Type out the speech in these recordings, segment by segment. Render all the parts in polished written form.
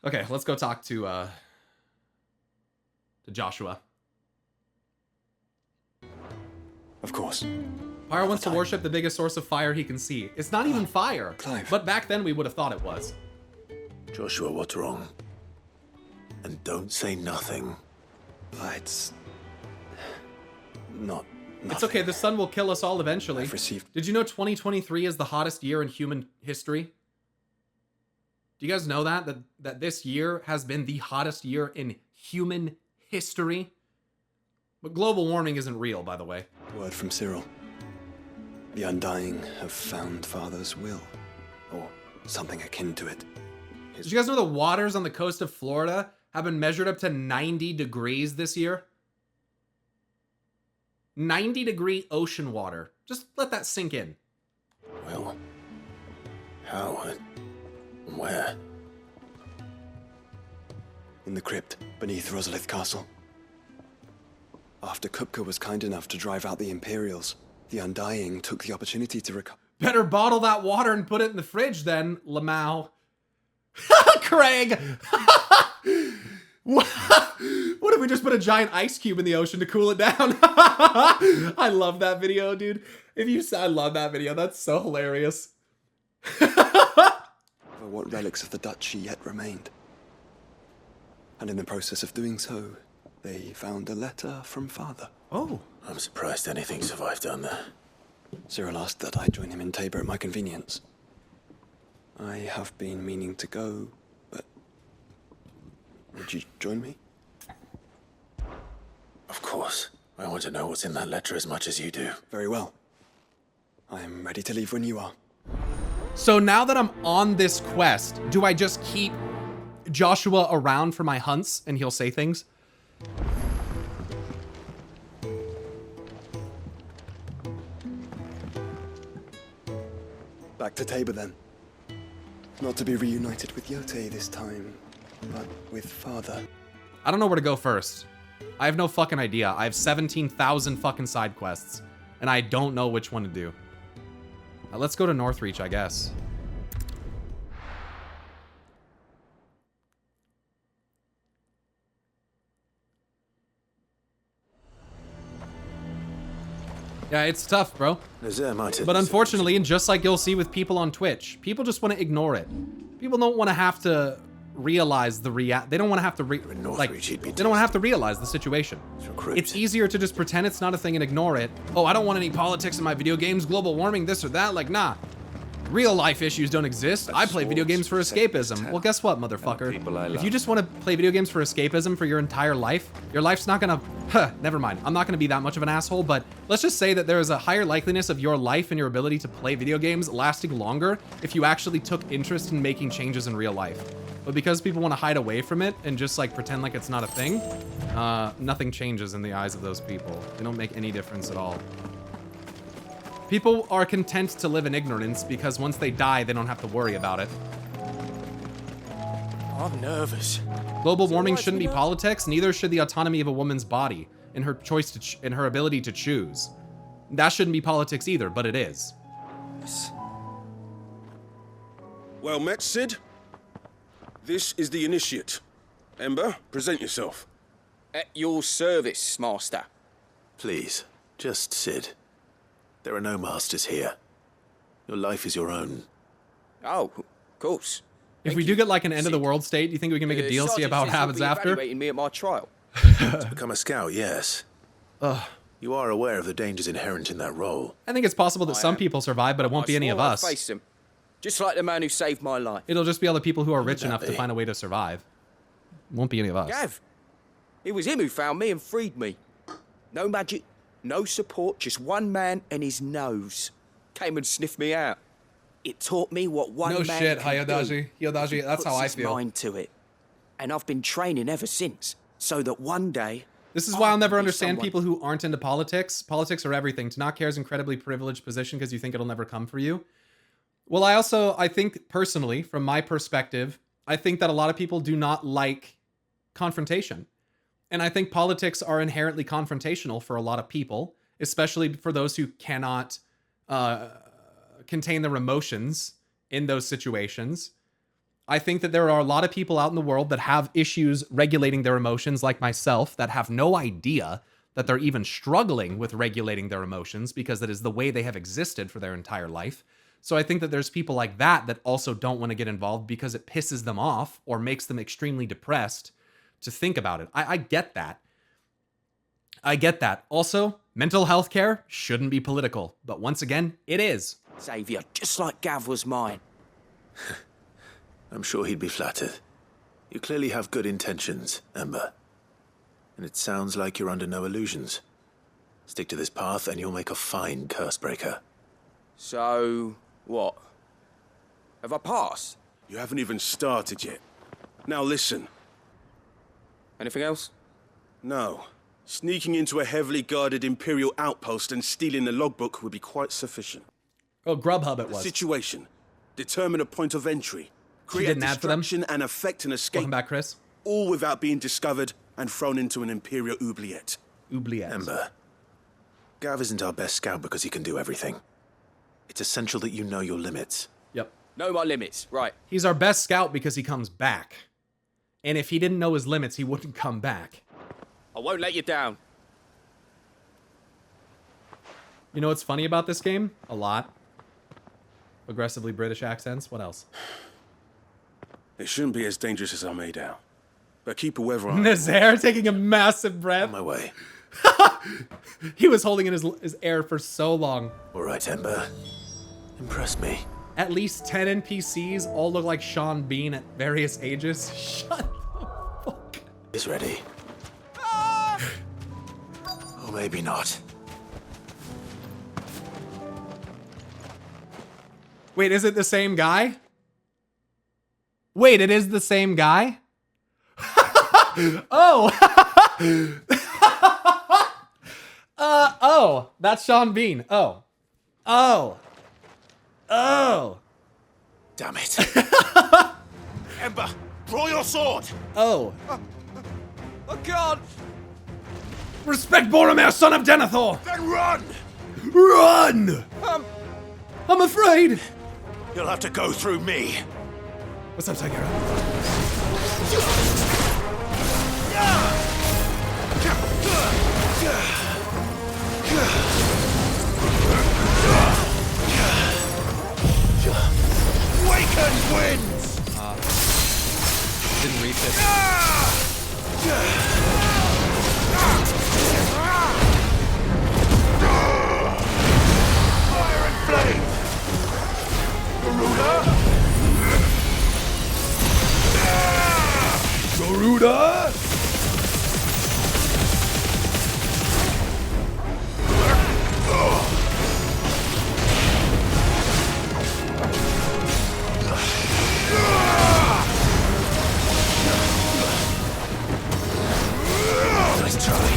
Okay, let's go talk to Joshua. Of course. Pyro wants to worship the biggest source of fire he can see. It's not even fire. Clive. But back then we would have thought it was. Joshua, what's wrong? And don't say nothing. It's not nothing. It's okay, the sun will kill us all eventually. I've received... Did you know 2023 is the hottest year in human history? Do you guys know that this year has been the hottest year in human history? But global warming isn't real, by the way. Word from Cyril. The Undying have found Father's will. Or something akin to it. Did you guys know the waters on the coast of Florida have been measured up to 90 degrees this year? 90-degree ocean water. Just let that sink in. Well, how and where? In the crypt beneath Rosalith Castle. After Kupka was kind enough to drive out the Imperials, the Undying took the opportunity to recover... Better bottle that water and put it in the fridge then, Lamau. Craig! What if we just put a giant ice cube in the ocean to cool it down? I love that video, dude. I love that video. That's so hilarious. What relics of the duchy yet remained. And in the process of doing so, they found a letter from Father. Oh. I'm surprised anything survived down there. Cyril asked that I join him in Tabor at my convenience. I have been meaning to go, but... Would you join me? Of course. I want to know what's in that letter as much as you do. Very well. I am ready to leave when you are. So now that I'm on this quest, do I just keep Joshua around for my hunts and he'll say things? Back to Tabor then. Not to be reunited with Yote this time, but with Father. I don't know where to go first. I have no fucking idea. I have 17,000 fucking side quests, and I don't know which one to do. Let's go to Northreach, I guess. Yeah, it's tough, bro. But unfortunately, and just like you'll see with people on Twitch, people just want to ignore it. People don't want to have to realize the they don't want to have to they don't want to have to realize the situation. It's easier to just pretend it's not a thing and ignore it. Oh, I don't want any politics in my video games, global warming, this or that. Like, nah. Real life issues don't exist. I play video games for escapism. Well, guess what, motherfucker? If you just want to play video games for escapism for your entire life, your life's not gonna... never mind. I'm not gonna be that much of an asshole, but let's just say that there is a higher likeliness of your life and your ability to play video games lasting longer if you actually took interest in making changes in real life. But because people want to hide away from it and just like pretend like it's not a thing, nothing changes in the eyes of those people. They don't make any difference at all. People are content to live in ignorance because once they die, they don't have to worry about it. I'm nervous. Global warming shouldn't be politics, neither should the autonomy of a woman's body and her choice to and her ability to choose. That shouldn't be politics either, but it is. Well met, Sid. This is the initiate. Ember, present yourself. At your service, Master. Please, just Sid. There are no masters here. Your life is your own. Oh, of course. If we do get like an end of the world state, do you think we can make a DLC about what happens after? Evaluating me at my trial. To become a scout, yes. You are aware of the dangers inherent in that role. I think it's possible that some people survive, but it won't be any of us. Face him, just like the man who saved my life. It'll just be all the people who are rich enough to find a way to survive. It won't be any of us. Gav, it was him who found me and freed me. No magic, no support, just one man and his nose. Came and sniffed me out. It taught me what one man can do. No shit, Hayodaji. Yodaji, that's how I Puts his feel. mind to it. And I've been training ever since, so that one day... This is why I'll never understand people who aren't into politics. Politics are everything. To not care is an incredibly privileged position because you think it'll never come for you. Well, I think personally, from my perspective, I think that a lot of people do not like confrontation. And I think politics are inherently confrontational for a lot of people, especially for those who cannot contain their emotions in those situations. I think that there are a lot of people out in the world that have issues regulating their emotions, like myself, that have no idea that they're even struggling with regulating their emotions because that is the way they have existed for their entire life. So I think that there's people like that that also don't want to get involved because it pisses them off or makes them extremely depressed to think about it. I get that. I get that. Also, mental health care shouldn't be political, but once again, it is. Saviour, just like Gav was mine. I'm sure he'd be flattered. You clearly have good intentions, Ember. And it sounds like you're under no illusions. Stick to this path and you'll make a fine curse breaker. So, what? Have I passed? You haven't even started yet. Now listen. Anything else? No. Sneaking into a heavily guarded Imperial outpost and stealing the logbook would be quite sufficient. Oh, Grubhub it was. Situation. Determine a point of entry. Create a did an ad for them? distraction and effect an escape. Welcome back, Chris. All without being discovered and thrown into an Imperial oubliette. Oubliette. Ember, Gav isn't our best scout because he can do everything. It's essential that you know your limits. Yep. Know my limits, right. He's our best scout because he comes back. And if he didn't know his limits, he wouldn't come back. I won't let you down. You know what's funny about this game? A lot. Aggressively British accents. What else? It shouldn't be as dangerous as I made out. But keep a weather eye. Nazaire taking a massive breath. On my way. He was holding in his air for so long. All right, Ember. Impress me. At least 10 NPCs all look like Sean Bean at various ages. Shut the fuck. Is ready. Or maybe not. Wait, is it the same guy? Wait, it is the same guy? Oh! Oh, that's Sean Bean. Oh. Oh. Oh. Damn it. Ember, draw your sword! Oh. I can't! Respect Boromir, son of Denethor! Then run! Run! I'm afraid! You'll have to go through me. What's up, Tiger? Waken winds! Didn't reach it. Fire and flame! Garuda! Garuda! Nice try.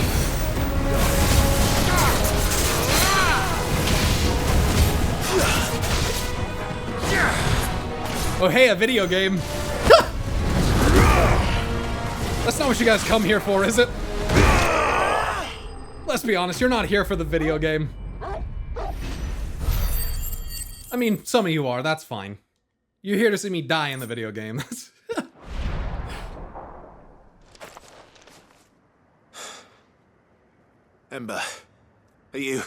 Oh, hey, a video game. That's not what you guys come here for, is it? Let's be honest, you're not here for the video game. I mean, some of you are, that's fine. You're here to see me die in the video game. Ember, are you?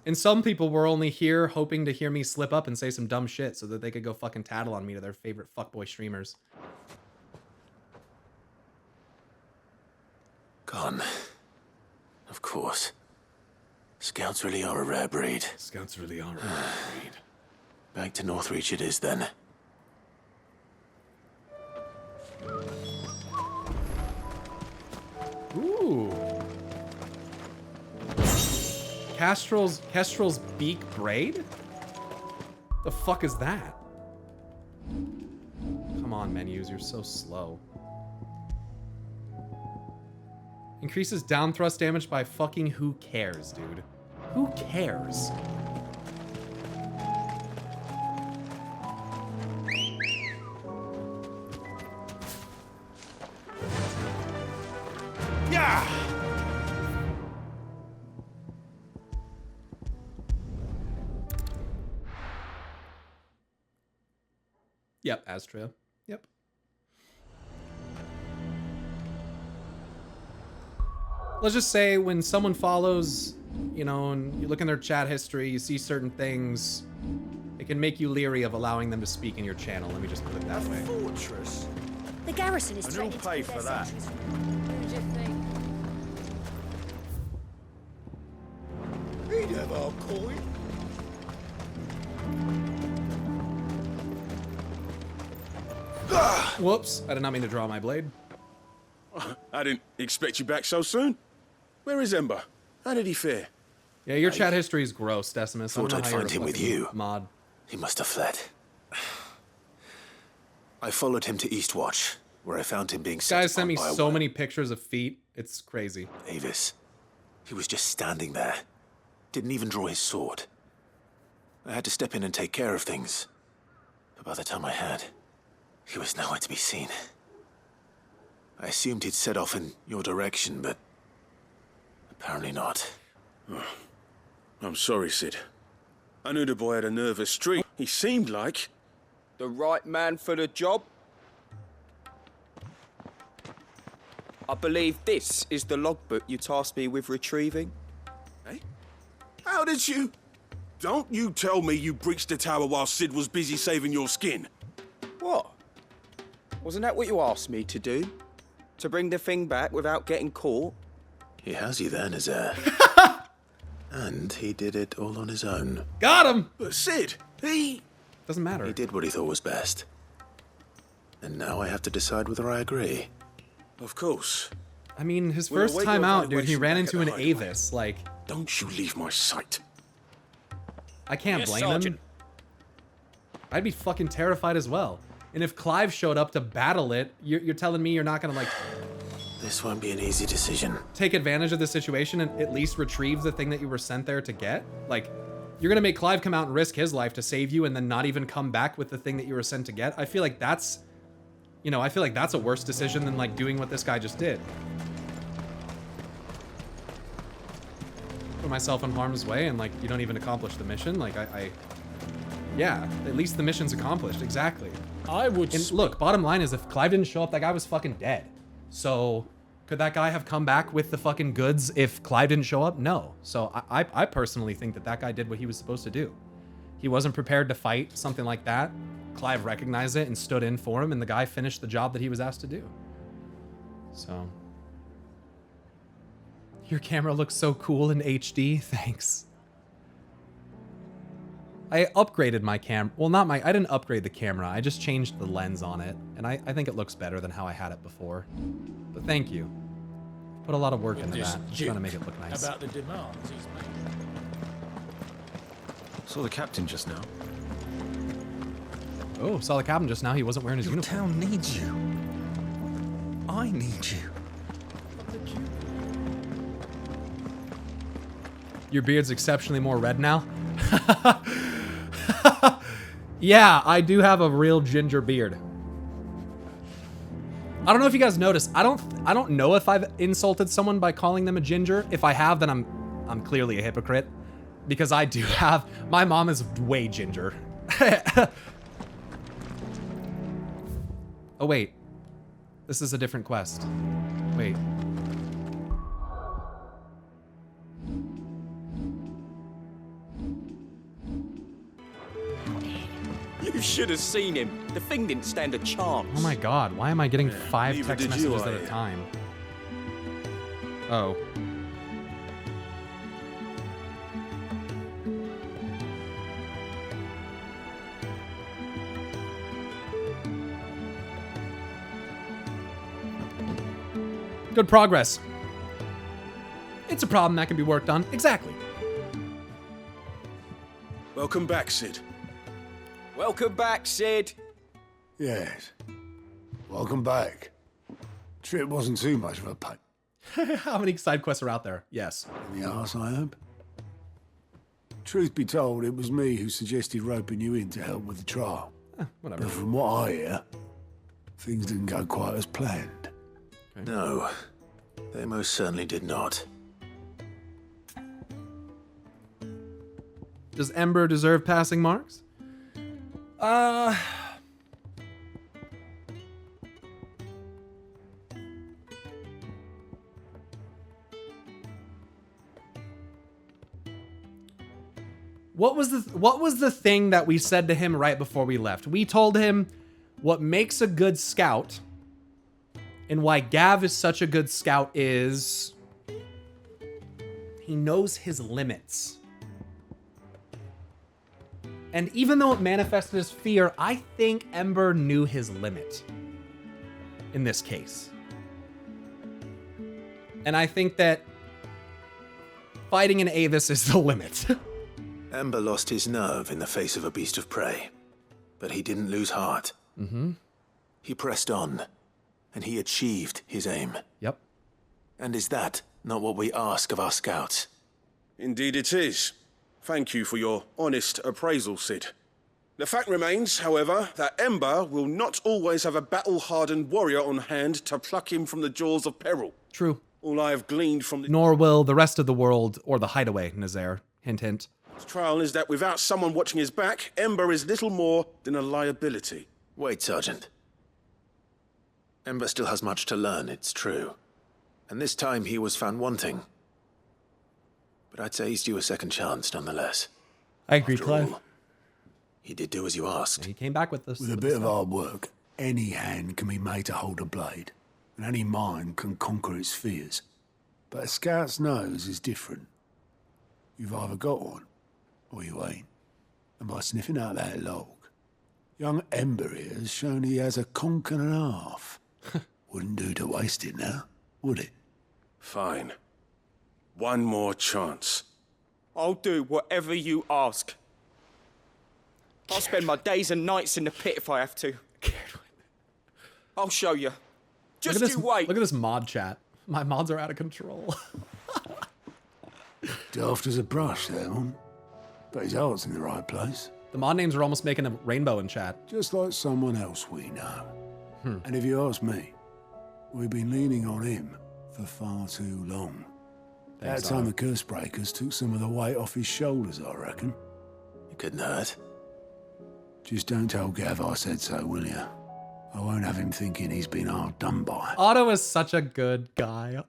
And some people were only here hoping to hear me slip up and say some dumb shit so that they could go fucking tattle on me to their favorite fuckboy streamers. Gone. Of course. Scouts really are a rare breed. Scouts really are a rare breed. Back to Northreach it is then. Ooh. Kestrel's beak braid? The fuck is that? Come on, menus, you're so slow. Increases down thrust damage by fucking who cares, dude? Who cares? Yeah! Yep, Astria. let's just say when someone follows, you know, and you look in their chat history, you see certain things, it can make you leery of allowing them to speak in your channel. Let me just put it that way. Fortress. The garrison is And who'll threatening to pay keep for their that? sentries. Who do you think? He'd have our coin. Whoops, I did not mean to draw my blade. I didn't expect you back so soon. Where is Ember? How did he fare? Yeah, your chat history is gross, Decimus. I don't Thought know I'd how you're find a him with fucking you. Mod. He must have fled. I followed him to Eastwatch, where I found him being This set guy upon sent me by a so worm. many pictures of feet. It's crazy. Avis. He was just standing there. Didn't even draw his sword. I had to step in and take care of things. But by the time I had, he was nowhere to be seen. I assumed he'd set off in your direction, but apparently not. I'm sorry, Sid. I knew the boy had a nervous streak. He seemed like... The right man for the job? I believe this is the logbook you tasked me with retrieving. Eh? How did you... Don't you tell me you breached the tower while Sid was busy saving your skin. What? Wasn't that what you asked me to do? To bring the thing back without getting caught? He has you there, Nazaire. And he did it all on his own. Got him! But Sid, he... Doesn't matter. He did what he thought was best. And now I have to decide whether I agree. Of course. I mean, his We'll first await time your out, dude, he evaluation ran back into at an the hideaway. Avis. Like, Don't you leave my sight. I can't Yes, blame him. Sergeant. I'd be fucking terrified as well. And if Clive showed up to battle it, you're telling me you're not gonna, like, This won't be an easy decision. take advantage of the situation and at least retrieve the thing that you were sent there to get? Like, you're gonna make Clive come out and risk his life to save you and then not even come back with the thing that you were sent to get? I feel like that's, you know, I feel like that's a worse decision than, like, doing what this guy just did. Put myself in harm's way and, like, you don't even accomplish the mission? Like, yeah, at least the mission's accomplished, exactly. I would. And look, bottom line is if Clive didn't show up, that guy was fucking dead. So could that guy have come back with the fucking goods if Clive didn't show up? No. So I personally think that that guy did what he was supposed to do. He wasn't prepared to fight something like that. Clive recognized it and stood in for him, and the guy finished the job that he was asked to do. So. Your camera looks so cool in HD. Thanks. I upgraded my well, I didn't upgrade the camera. I just changed the lens on it. And I think it looks better than how I had it before. But thank you. Put a lot of work into this that. Just trying to make it look nice. About the demands he's made. Saw the captain just now. Oh, saw the captain just now. He wasn't wearing his Your uniform. town needs you. I need you. Your beard's exceptionally more red now. Yeah, I do have a real ginger beard. I don't know if you guys noticed. I don't know if I've insulted someone by calling them a ginger. If I have, then I'm clearly a hypocrite, because I do have. My mom is way ginger. Oh wait, this is a different quest. Wait. You should have seen him. The thing didn't stand a chance. Oh my god, why am I getting 5 neither text did you, messages at a I- time? Oh. Good progress. It's a problem that can be worked on. Exactly. Welcome back, Sid. Welcome back, Sid. Yes. Welcome back. Trip wasn't too much of a pain How many side quests are out there? Yes. in the arse, I hope. Truth be told, it was me who suggested roping you in to help with the trial. Whatever. But from what I hear, things didn't go quite as planned. No, they most certainly did not. Does Ember deserve passing marks? What was the thing that we said to him right before we left? We told him what makes a good scout and why Gav is such a good scout is he knows his limits. And even though it manifested as fear, I think Ember knew his limit in this case. And I think that fighting an Avis is the limit. Ember lost his nerve in the face of a beast of prey, but he didn't lose heart. Mm-hmm. He pressed on, and he achieved his aim. Yep. And is that not what we ask of our scouts? Indeed it is. Thank you for your honest appraisal, Sid. The fact remains, however, that Ember will not always have a battle-hardened warrior on hand to pluck him from the jaws of peril. True. All I have gleaned from the Nor will the rest of the world or the hideaway, Nazaire. Hint, hint. trial is that without someone watching his back, Ember is little more than a liability. Wait, Sergeant. Ember still has much to learn, it's true. And this time he was found wanting. But I'd say he's due a second chance, nonetheless. I agree, After Clive. all, he did do as you asked. He came back with this. With a bit of hard work, any hand can be made to hold a blade, and any mind can conquer its fears. But a scout's nose is different. You've either got one, or you ain't. And by sniffing out that log, young Ember here has shown he has a conk and a half. Wouldn't do to waste it now, would it? Fine. One more chance. I'll do whatever you ask. I'll spend my days and nights in the pit if I have to. I'll show you. Just you wait. Look at this mod chat. My mods are out of control. Daft as a brush, that one. But his heart's in the right place. The mod names are almost making a rainbow in chat. Just like someone else we know. And if you ask me, we've been leaning on him for far too long. Thanks, That time Otto. the curse breakers took some of the weight off his shoulders, I reckon. It couldn't hurt. Just don't tell Gav I said so, will you? I won't have him thinking he's been hard done by. Otto is such a good guy.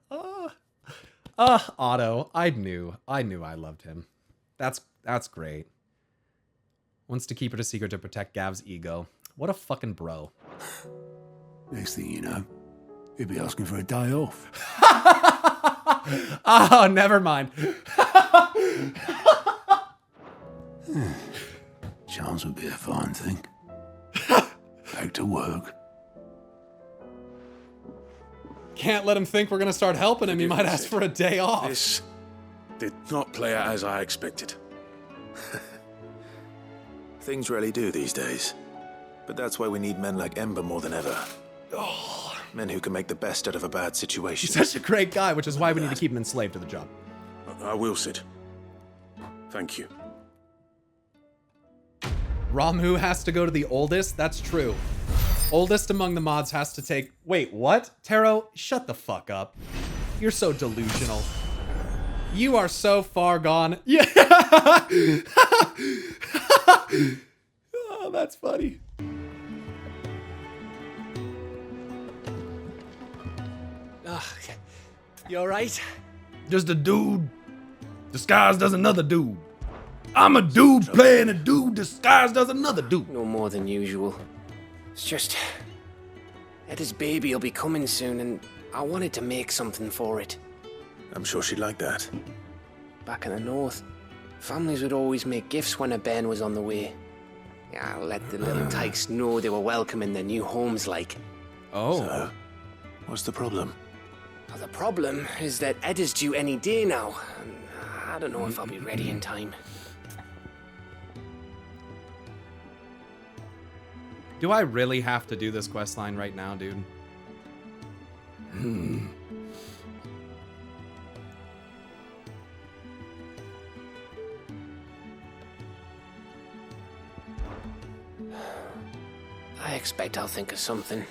Otto. I knew I loved him. That's great. Wants to keep it a secret to protect Gav's ego. What a fucking bro. Next thing you know, he'll be asking for a day off. Oh, never mind. Chance would be a fine thing. Back to work. Can't let him think we're gonna start helping him. He might ask for a day off. This did not play out as I expected. Things rarely do these days. But that's why we need men like Ember more than ever. Men who can make the best out of a bad situation. He's such a great guy, which is why we need to keep him enslaved to the job. I will, Sid. Thank you. Ramu has to go to the oldest? That's true. Oldest among the mods has to take... Wait, what? Taro, shut the fuck up. You're so delusional. You are so far gone. Yeah! Oh, that's funny. You alright? Just a dude disguised as another dude. I'm a dude playing a dude disguised as another dude. No more than usual. It's just... Eda's baby will be coming soon, and I wanted to make something for it. I'm sure she'd like that. Back in the north, families would always make gifts when a bairn was on the way. Yeah, let the little tykes know they were welcome in their new homes, like. Oh. So, what's the problem? Now, the problem is that Eda's due any day now, and I don't know if I'll be ready in time. Do I really have to do this quest line right now, dude? I expect I'll think of something.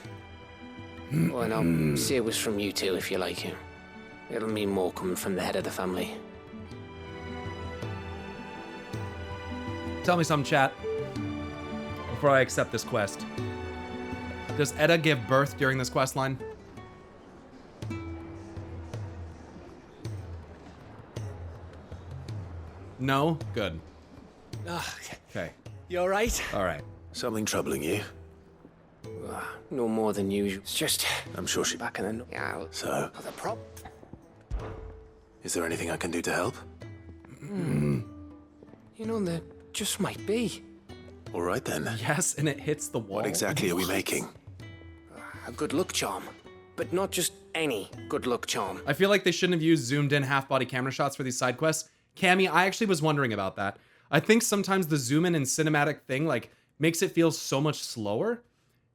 Well, and I'll say it was from you two, if you like it. It'll mean more coming from the head of the family. Tell me something, chat. Before I accept this quest. Does Eda give birth during this quest line? No? Good. Okay. You alright? All right. Something troubling you? No more than usual. It's just... I'm sure she... Back in the... Yeah, So, the prop... is there anything I can do to help? You know, there just might be. All right then. Yes, and it hits the wall. What exactly are we making? A good luck charm. But not just any good luck charm. I feel like they shouldn't have used zoomed in half body camera shots for these side quests. Cammy, I actually was wondering about that. I think sometimes the zoom in and cinematic thing like makes it feel so much slower.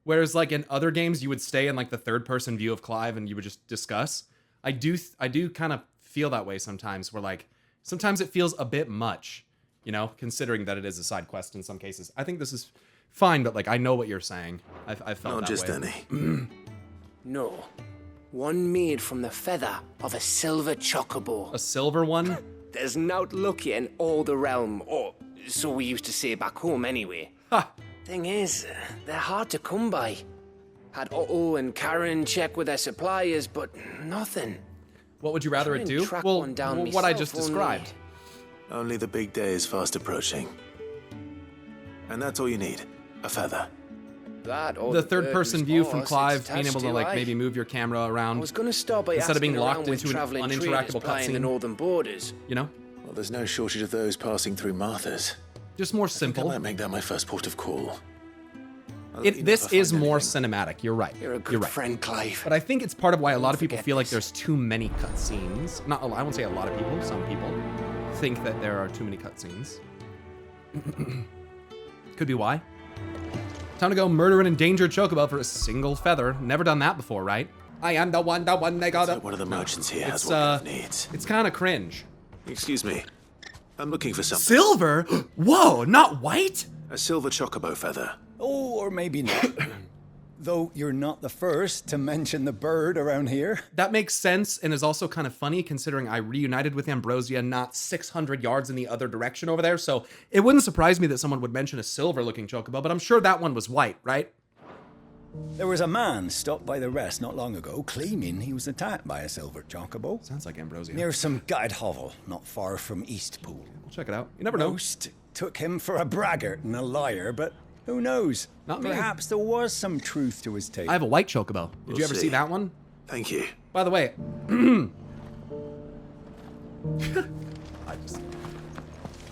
Whereas like in other games, you would stay in like the third person view of Clive and you would just discuss. I do kind of feel that way sometimes where like, sometimes it feels a bit much, you know, considering that it is a side quest in some cases. I think this is fine, but like, I know what you're saying. I felt Not that just way. any. No. One made from the feather of a silver chocobo. A silver one? There's naught lucky in all the realm, or so we used to say back home anyway. Ha! Thing is, they're hard to come by. Had Otto and Karen check with their suppliers, but nothing. What would you rather Try it and do? track Well, one down what I myself just only. described. Only the big day is fast approaching. And that's all you need. A feather. That or The third person view from horse Clive, it's being able to attached like aye. maybe move your camera I around, was gonna start by instead of being asking locked around with into an travelling uninteractable traders plying the cutscene. northern borders. you know? Well, there's no shortage of those passing through Martha's. Just more I think I simple. might make that my first port of call. I'll let you know This if I is find more anything. cinematic. You're right. You're a good You're right. friend, Clive. But I think it's part of why a lot of people forget feel like this. there's too many cutscenes. Not, I won't say a lot of people. Some people think that there are too many cutscenes. Could be why. Time to go murder an endangered chocobo for a single feather. Never done that before, right? I am the one they got So up. one of the merchants here has It's, what Clive needs. It's kind of cringe. Excuse me. I'm looking for something. Silver? Whoa, not white? A silver chocobo feather. Oh, or maybe not. Though you're not the first to mention the bird around here. That makes sense and is also kind of funny considering I reunited with Ambrosia not 600 yards in the other direction over there. So it wouldn't surprise me that someone would mention a silver looking chocobo, but I'm sure that one was white, right? There was a man stopped by the rest not long ago claiming he was attacked by a silver chocobo. Sounds like Ambrosia. Near some gutted hovel not far from Eastpool. We'll check it out. You never know. Most took him for a braggart and a liar, but who knows? Not me. Perhaps there was some truth to his tale. I have a white chocobo. Did We'll you ever see see. that one? Thank you. By the way,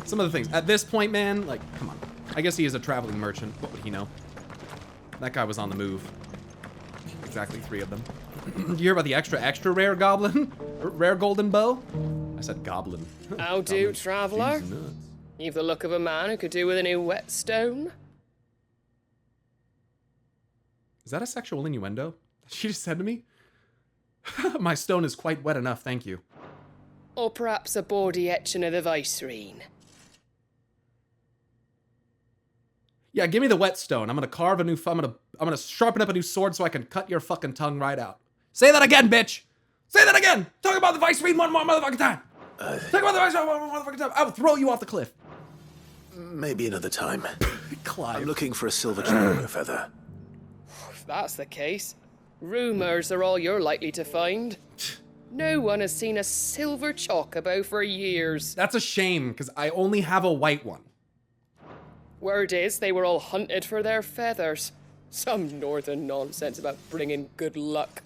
some of the things at this point, man, like, come on. I guess he is a traveling merchant. What would he know? That guy was on the move. Exactly 3 of them. Did you hear about the extra rare goblin? Rare golden bow? I said goblin. How do, traveller? Jeez, nuts. You've the look of a man who could do with a new whetstone. Is that a sexual innuendo? She just said to me? My stone is quite wet enough, thank you. Or perhaps a bawdy etching of the Vicerine. Yeah, give me the whetstone. I'm gonna carve a new. I'm gonna sharpen up a new sword so I can cut your fucking tongue right out. Say that again, bitch. Say that again. Talk about the Vicerine one more motherfucking time. Talk about the Vicerine one more motherfucking time. I will throw you off the cliff. Maybe another time. Clive. I'm looking for a silver chocobo feather. If that's the case, rumours are all you're likely to find. No one has seen a silver chocobo for years. That's a shame because I only have a white one. Word is they were all hunted for their feathers. Some northern nonsense about bringing good luck.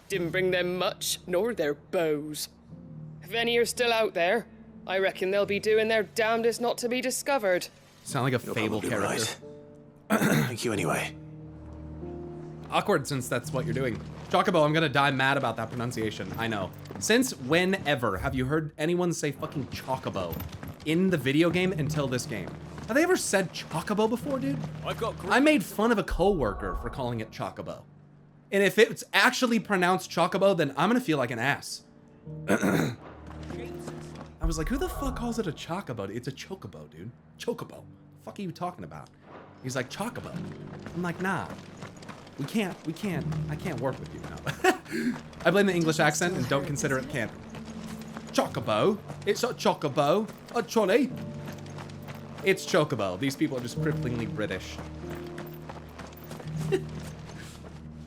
Didn't bring them much, nor their bows. If any are still out there, I reckon they'll be doing their damnedest not to be discovered. Sound like a You're Fable probably character. right. Thank you anyway. Awkward since that's what you're doing. Chocobo, I'm gonna die mad about that pronunciation. I know. Since whenever have you heard anyone say fucking chocobo in the video game until this game? Have they ever said chocobo before, dude? I made fun of a coworker for calling it chocobo. And if it's actually pronounced chocobo, then I'm gonna feel like an ass. I was like, who the fuck calls it a chocobo? It's a chocobo, dude. Chocobo. The fuck are you talking about? He's like, chocobo. I'm like, nah. I can't work with you now. I blame the English accent and don't consider it canon. Chocobo. It's a chocobo. A trolley. It's chocobo. These people are just cripplingly British.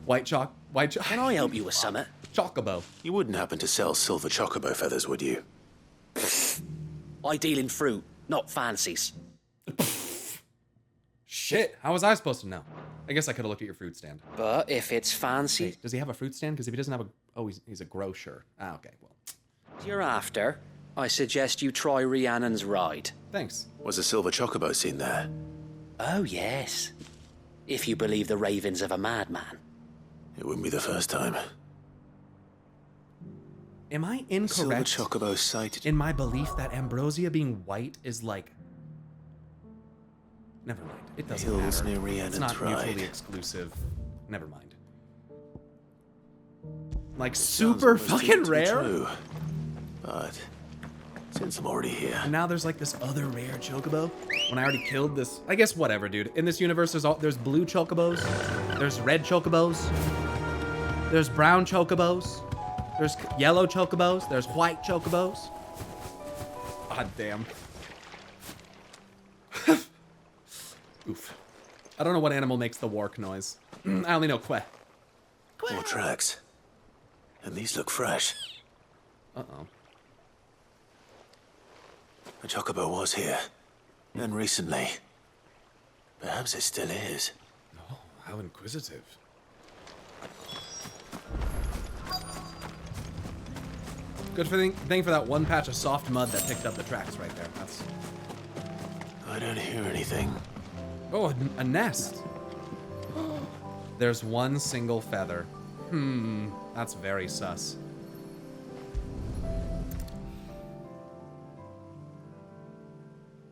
White choc. Can I help you with something? Chocobo. You wouldn't happen to sell silver chocobo feathers, would you? I deal in fruit. not fancies. Shit, how was I supposed to know? I guess I could have looked at your fruit stand. But if it's fancy... Wait, does he have a fruit stand? Because if he doesn't have a... Oh, he's a grocer. Ah, okay, well. You're after, I suggest you try Rhiannon's ride. Thanks. Was a silver chocobo seen there? Oh, yes. If you believe the ravings of a madman. It wouldn't be the first time. Am I incorrect Silver chocobo sighted in my belief that ambrosia being white is like... Never mind. It doesn't Hills matter. near Rhiannon's It's not Ride. mutually exclusive. Never mind. Like super fucking rare? True. But since I'm already here... And now there's like this other rare chocobo. When I already killed this... I guess whatever, dude. In this universe, there's blue chocobos. There's red chocobos. There's brown chocobos. There's yellow chocobos. There's white chocobos. God damn. Oof. I don't know what animal makes the wark noise. I only know que. More tracks. And these look fresh. Uh-oh. A chocobo was here. And recently. Perhaps it still is. Oh, how inquisitive. Good thing for that one patch of soft mud that picked up the tracks right there. That's... I don't hear anything. Oh, a nest. There's one single feather. That's very sus.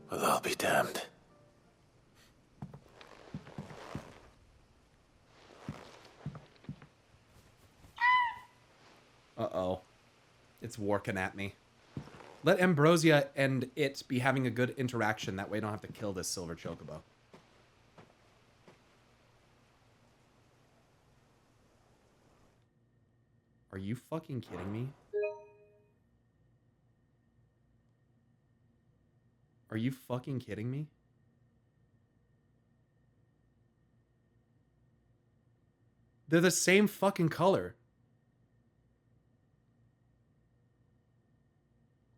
Well, I'll be damned. Uh-oh. It's working at me. Let Ambrosia and it be having a good interaction. That way I don't have to kill this silver chocobo. Are you fucking kidding me? Are you fucking kidding me? They're the same fucking color.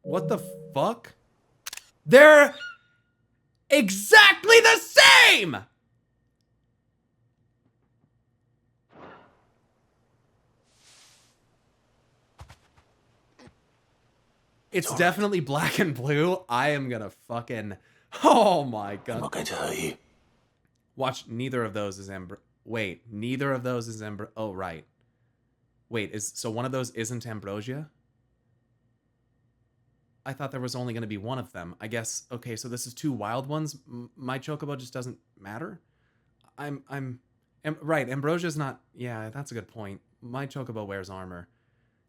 What the fuck? They're exactly the same! It's definitely black and blue. I am gonna fucking... Oh my god. I'm not going to hurt you. Watch, neither of those is Wait, neither of those is Oh, right. Wait, so one of those isn't Ambrosia? I thought there was only gonna be one of them. I guess, okay, so this is two wild ones. My chocobo just doesn't matter? Right, Ambrosia's not... Yeah, that's a good point. My chocobo wears armor.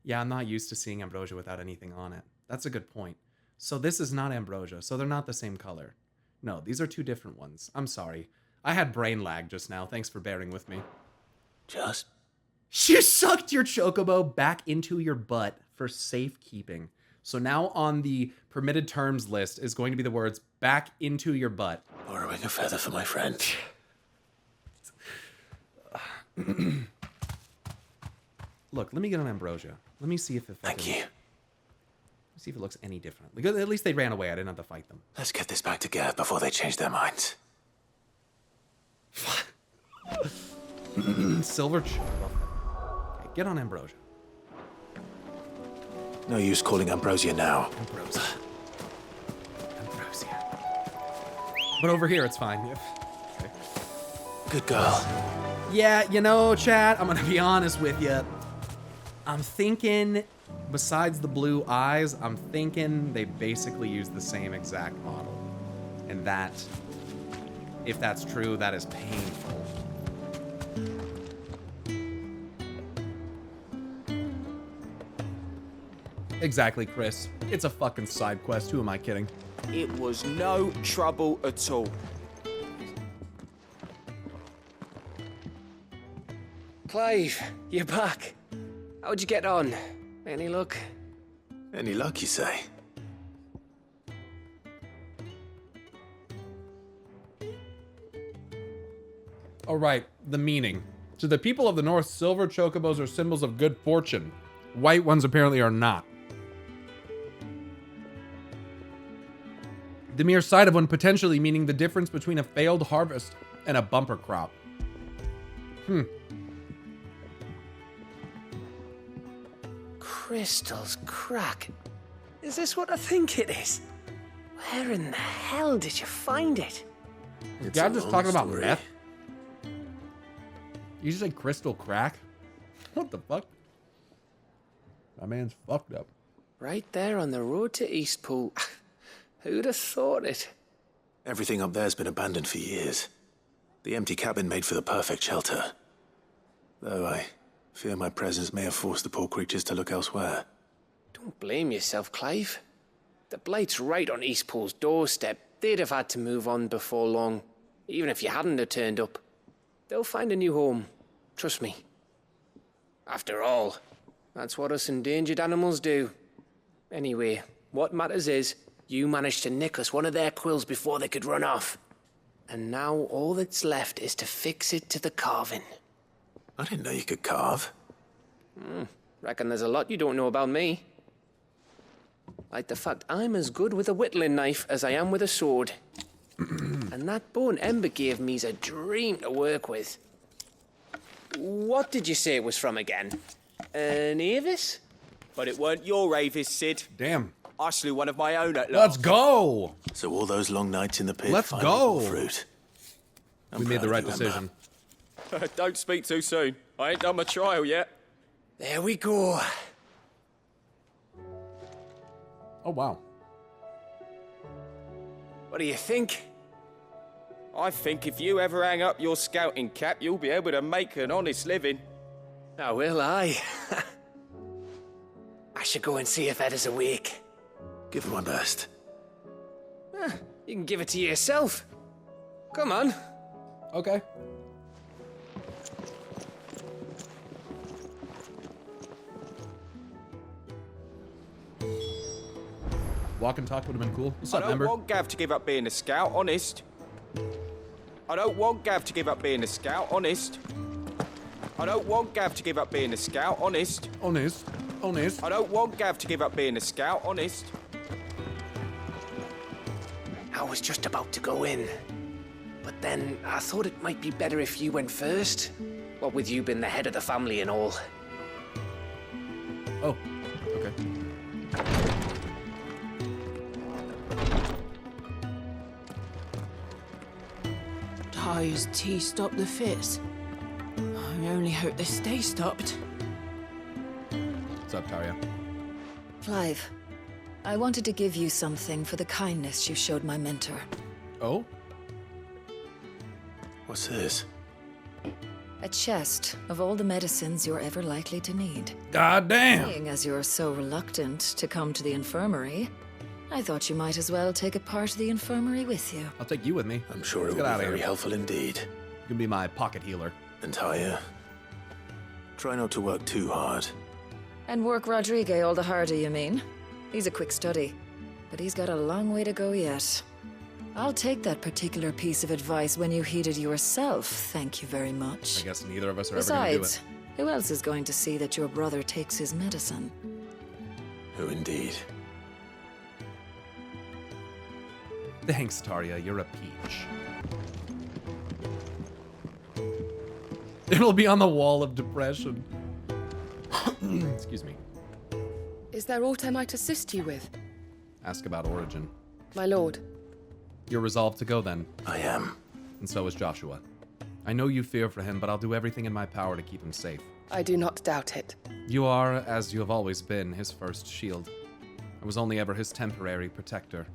Yeah, I'm not used to seeing Ambrosia without anything on it. That's a good point. So this is not Ambrosia, so they're not the same color. No, these are two different ones. I'm sorry. I had brain lag just now. Thanks for bearing with me. Just? You sucked your chocobo back into your butt for safekeeping. So now on the permitted terms list is going to be the words, back into your butt. Borrowing a feather for my friend. Look, let me get on Ambrosia. Let me see if it Thank you. See if it looks any different. Because at least they ran away. I didn't have to fight them. Let's get this back together before they change their minds. Silver chocobo. Okay, get on Ambrosia. No use calling Ambrosia now. Ambrosia. But over here, it's fine. Okay. Good girl. Yeah, you know, chat, I'm gonna be honest with you. I'm thinking, besides the blue eyes, I'm thinking they basically use the same exact model. And that, if that's true, that is painful. Exactly, Chris. It's a fucking side quest. Who am I kidding? It was no trouble at all. Clive, you're back. How'd you get on? Any luck? Any luck, you say? All right, the meaning. To the people of the North, silver chocobos are symbols of good fortune. White ones apparently are not. The mere sight of one potentially meaning the difference between a failed harvest and a bumper crop. Crystals crack. Is this what I think it is? Where in the hell did you find it? Is God just talking about meth? You just say crystal crack? What the fuck? My man's fucked up. Right there on the road to Eastpool. Who'd have thought it? Everything up there's been abandoned for years. The empty cabin made for the perfect shelter. Though I fear my presence may have forced the poor creatures to look elsewhere. Don't blame yourself, Clive. The Blight's right on Eastpool's doorstep. They'd have had to move on before long, even if you hadn't have turned up. They'll find a new home. Trust me. After all, that's what us endangered animals do. Anyway, what matters is, you managed to nick us one of their quills before they could run off. And now all that's left is to fix it to the carving. I didn't know you could carve. Reckon there's a lot you don't know about me. Like the fact I'm as good with a whittling knife as I am with a sword. And that bone Ember gave me's a dream to work with. What did you say it was from again? An Avis? But it weren't your Avis, Sid. Damn. I slew one of my own at last. Let's go! So all those long nights in the pit. Let's finally go! bore fruit. We made the right decision. Don't speak too soon. I ain't done my trial yet. There we go. Oh, wow. What do you think? I think if you ever hang up your scouting cap, you'll be able to make an honest living. Oh, will I? I should go and see if Ed is awake. Give it my best. You can give it to yourself. Come on. Okay. Walk and talk would have been cool. What's up, I don't Ember? want Gav to give up being a scout, honest. I don't want Gav to give up being a scout, honest. I don't want Gav to give up being a scout, honest. Honest. Honest. I don't want Gav to give up being a scout, honest. I was just about to go in. But then I thought it might be better if you went first. What with you being the head of the family and all. Oh, okay. Ty's tea stopped the fits. I only hope they stay stopped. What's up, Taria? Clive, I wanted to give you something for the kindness you showed my mentor. Oh? What's this? A chest of all the medicines you're ever likely to need. God damn! Seeing as you're so reluctant to come to the infirmary, I thought you might as well take a part of the infirmary with you. I'll take you with me. I'm sure Let's it get will out be of very here. helpful indeed. You can be my pocket healer. And Taya, try not to work too hard. And work Rodrigue all the harder, you mean? He's a quick study, but he's got a long way to go yet. I'll take that particular piece of advice when you heed it yourself, thank you very much. I guess neither of us are ever gonna do it. Besides, who else is going to see that your brother takes his medicine? Who indeed? Thanks, Taria. You're a peach. It'll be on the wall of depression. Excuse me. Is there aught I might assist you with? Ask about Origin. My lord. You're resolved to go then. I am. And so is Joshua. I know you fear for him, but I'll do everything in my power to keep him safe. I do not doubt it. You are, as you have always been, his first shield. I was only ever his temporary protector.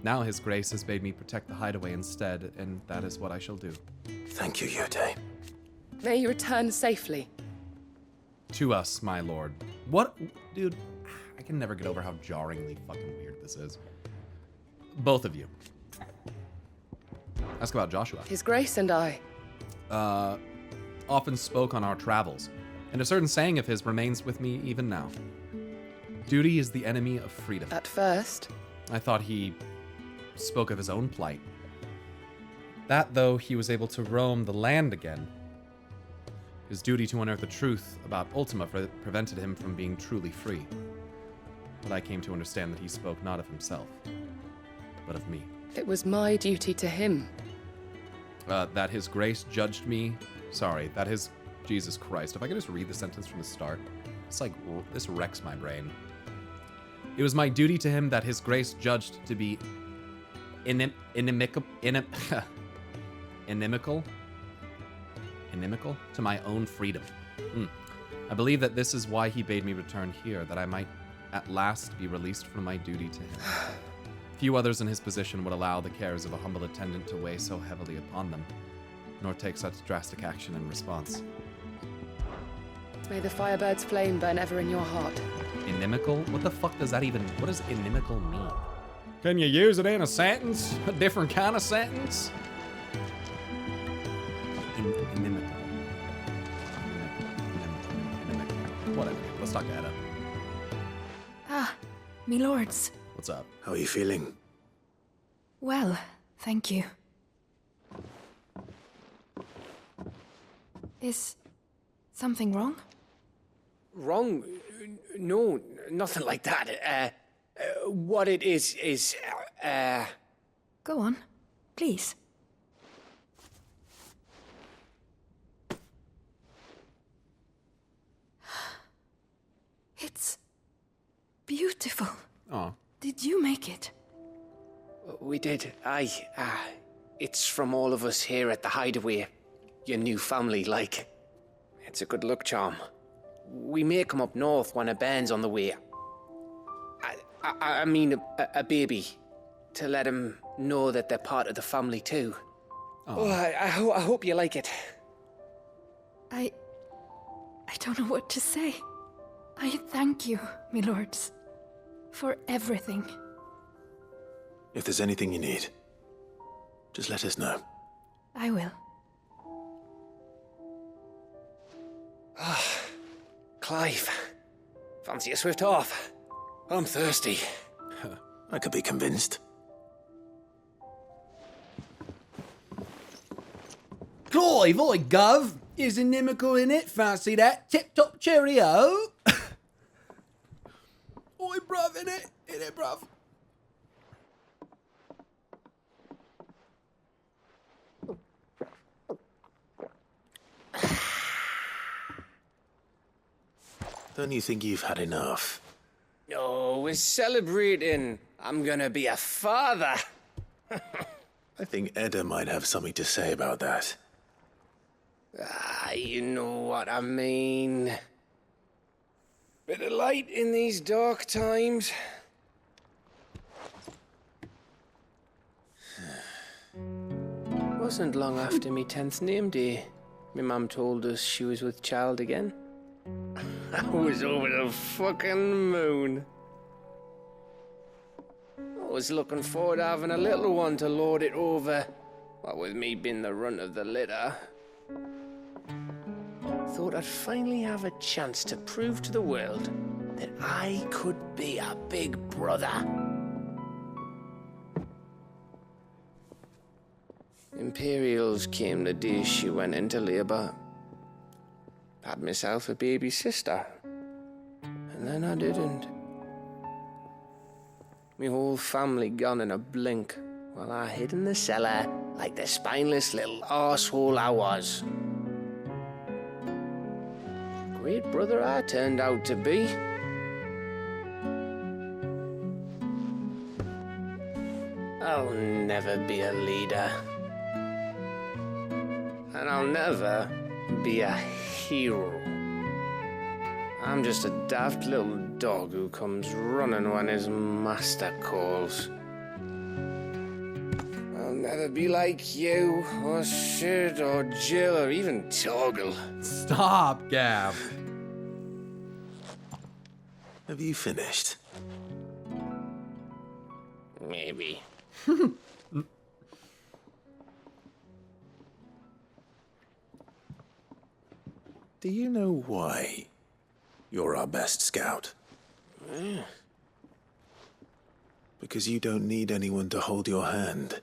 Now his grace has bade me protect the hideaway instead, and that is what I shall do. Thank you, Yode. May you return safely. To us, my lord. What? Dude, I can never get over how jarringly fucking weird this is. Both of you. Ask about Joshua. His grace and I. Often spoke on our travels, and a certain saying of his remains with me even now. Duty is the enemy of freedom. At first. I thought he spoke of his own plight. That, though he was able to roam the land again, his duty to unearth the truth about Ultima prevented him from being truly free. But I came to understand that he spoke not of himself, but of me. It was my duty to him. That his grace judged me. Sorry, that his... Jesus Christ. If I could just read the sentence from the start. It's like, this wrecks my brain. It was my duty to him that his grace judged to be inimical to my own freedom. I believe that this is why he bade me return here, that I might at last be released from my duty to him. Few others in his position would allow the cares of a humble attendant to weigh so heavily upon them, nor take such drastic action in response. May the Firebird's flame burn ever in your heart. Inimical? What the fuck does that even... What does inimical mean? Can you use it in a sentence? A different kind of sentence? Inimical. Whatever. Let's talk to Edda. Ah, me lords. What's up? How are you feeling? Well, thank you. Is something wrong? Wrong? No, nothing like that. What it is, Go on, please. It's beautiful. Oh. Did you make it? We did. Aye. It's from all of us here at the Hideaway. Your new family, like. It's a good luck charm. We may come up north when a band's on the way. I mean a baby. To let him know that they're part of the family too. Oh, I hope you like it. I don't know what to say. I thank you, me lords, for everything. If there's anything you need, just let us know. I will. Clive, fancy a swift off? I'm thirsty. I could be convinced. Clive, oi, Gov. Is inimical in it? Fancy that? Tip-top cheerio. Oi, bruv, in it, bruv. Don't you think you've had enough? No, we're celebrating. I'm gonna be a father. I think Edda might have something to say about that. You know what I mean. Bit of light in these dark times. Wasn't long after me 10th name day, my mum told us she was with child again. I was over the fucking moon. I was looking forward to having a little one to lord it over, what with me being the runt of the litter. Thought I'd finally have a chance to prove to the world that I could be a big brother. Imperials came the day she went into labour. Had myself a baby sister, and then I didn't. My whole family gone in a blink, while I hid in the cellar like the spineless little arsehole I was. Great brother I turned out to be. I'll never be a leader. And I'll never be a hero. I'm just a daft little dog who comes running when his master calls. I'll never be like you, or Sid, or Jill, or even Toggle. Stop, Gav. Have you finished? Maybe. Do you know why you're our best scout? Because you don't need anyone to hold your hand.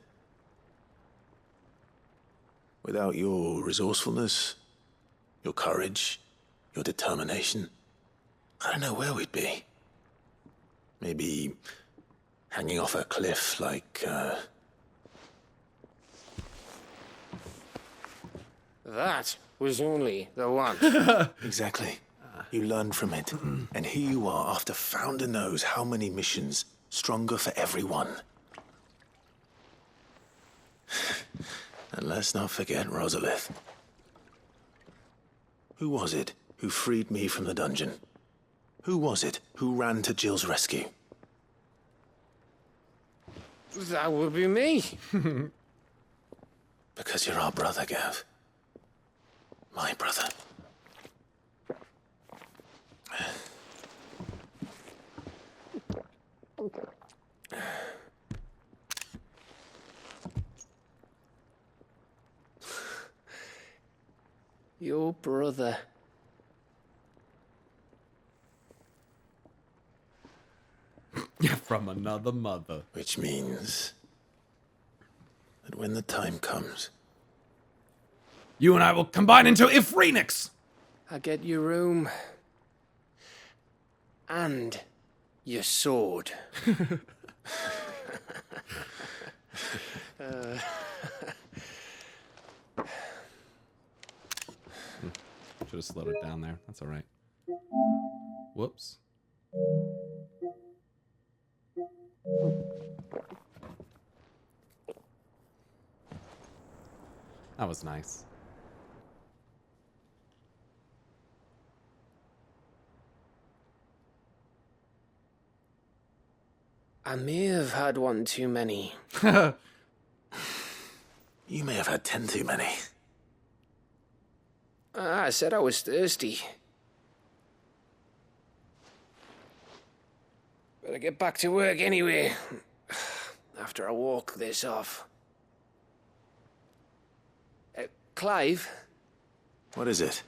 Without your resourcefulness, your courage, your determination, I don't know where we'd be. Maybe hanging off a cliff like That was only the one. Exactly. You learned from it. And here you are, after Founder knows how many missions, stronger for everyone. And let's not forget Rosalith. Who was it who freed me from the dungeon? Who was it who ran to Jill's rescue? That would be me. Because you're our brother, Gav. My brother. Your brother. From another mother. Which means that when the time comes, you and I will combine into Ifrenix! I get your room. And your sword. Should have slowed it down there. That's alright. Whoops. That was nice. I may have had one too many. you may have had 10 too many. I said I was thirsty. Better get back to work anyway. After I walk this off. Clive? What is it?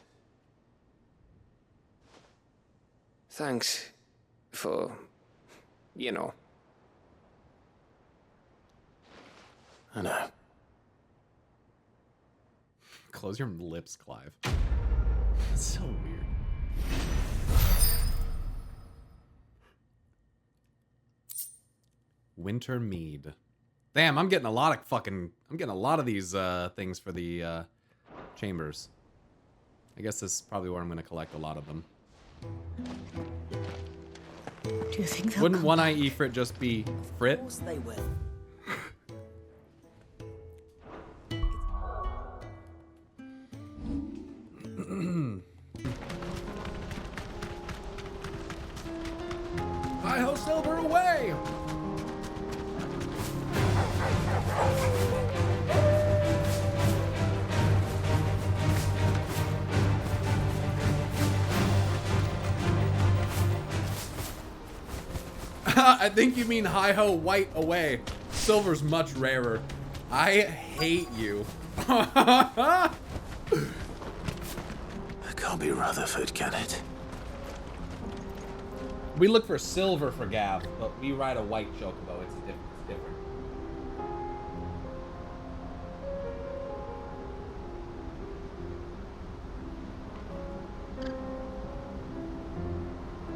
Thanks for, you know. I know. Close your lips, Clive. That's so weird. Winter mead. Damn, I'm getting a lot of these things for the chambers. I guess this is probably where I'm gonna collect a lot of them. Do you think they'll Wouldn't One-Eye Ifrit just be Frit? Of course they will. Hi-ho, Silver, away! I think you mean hi-ho, white, away. Silver's much rarer. I hate you. That can't be Rutherford, can it? We look for silver for Gav, but we ride a white chocobo. It's different.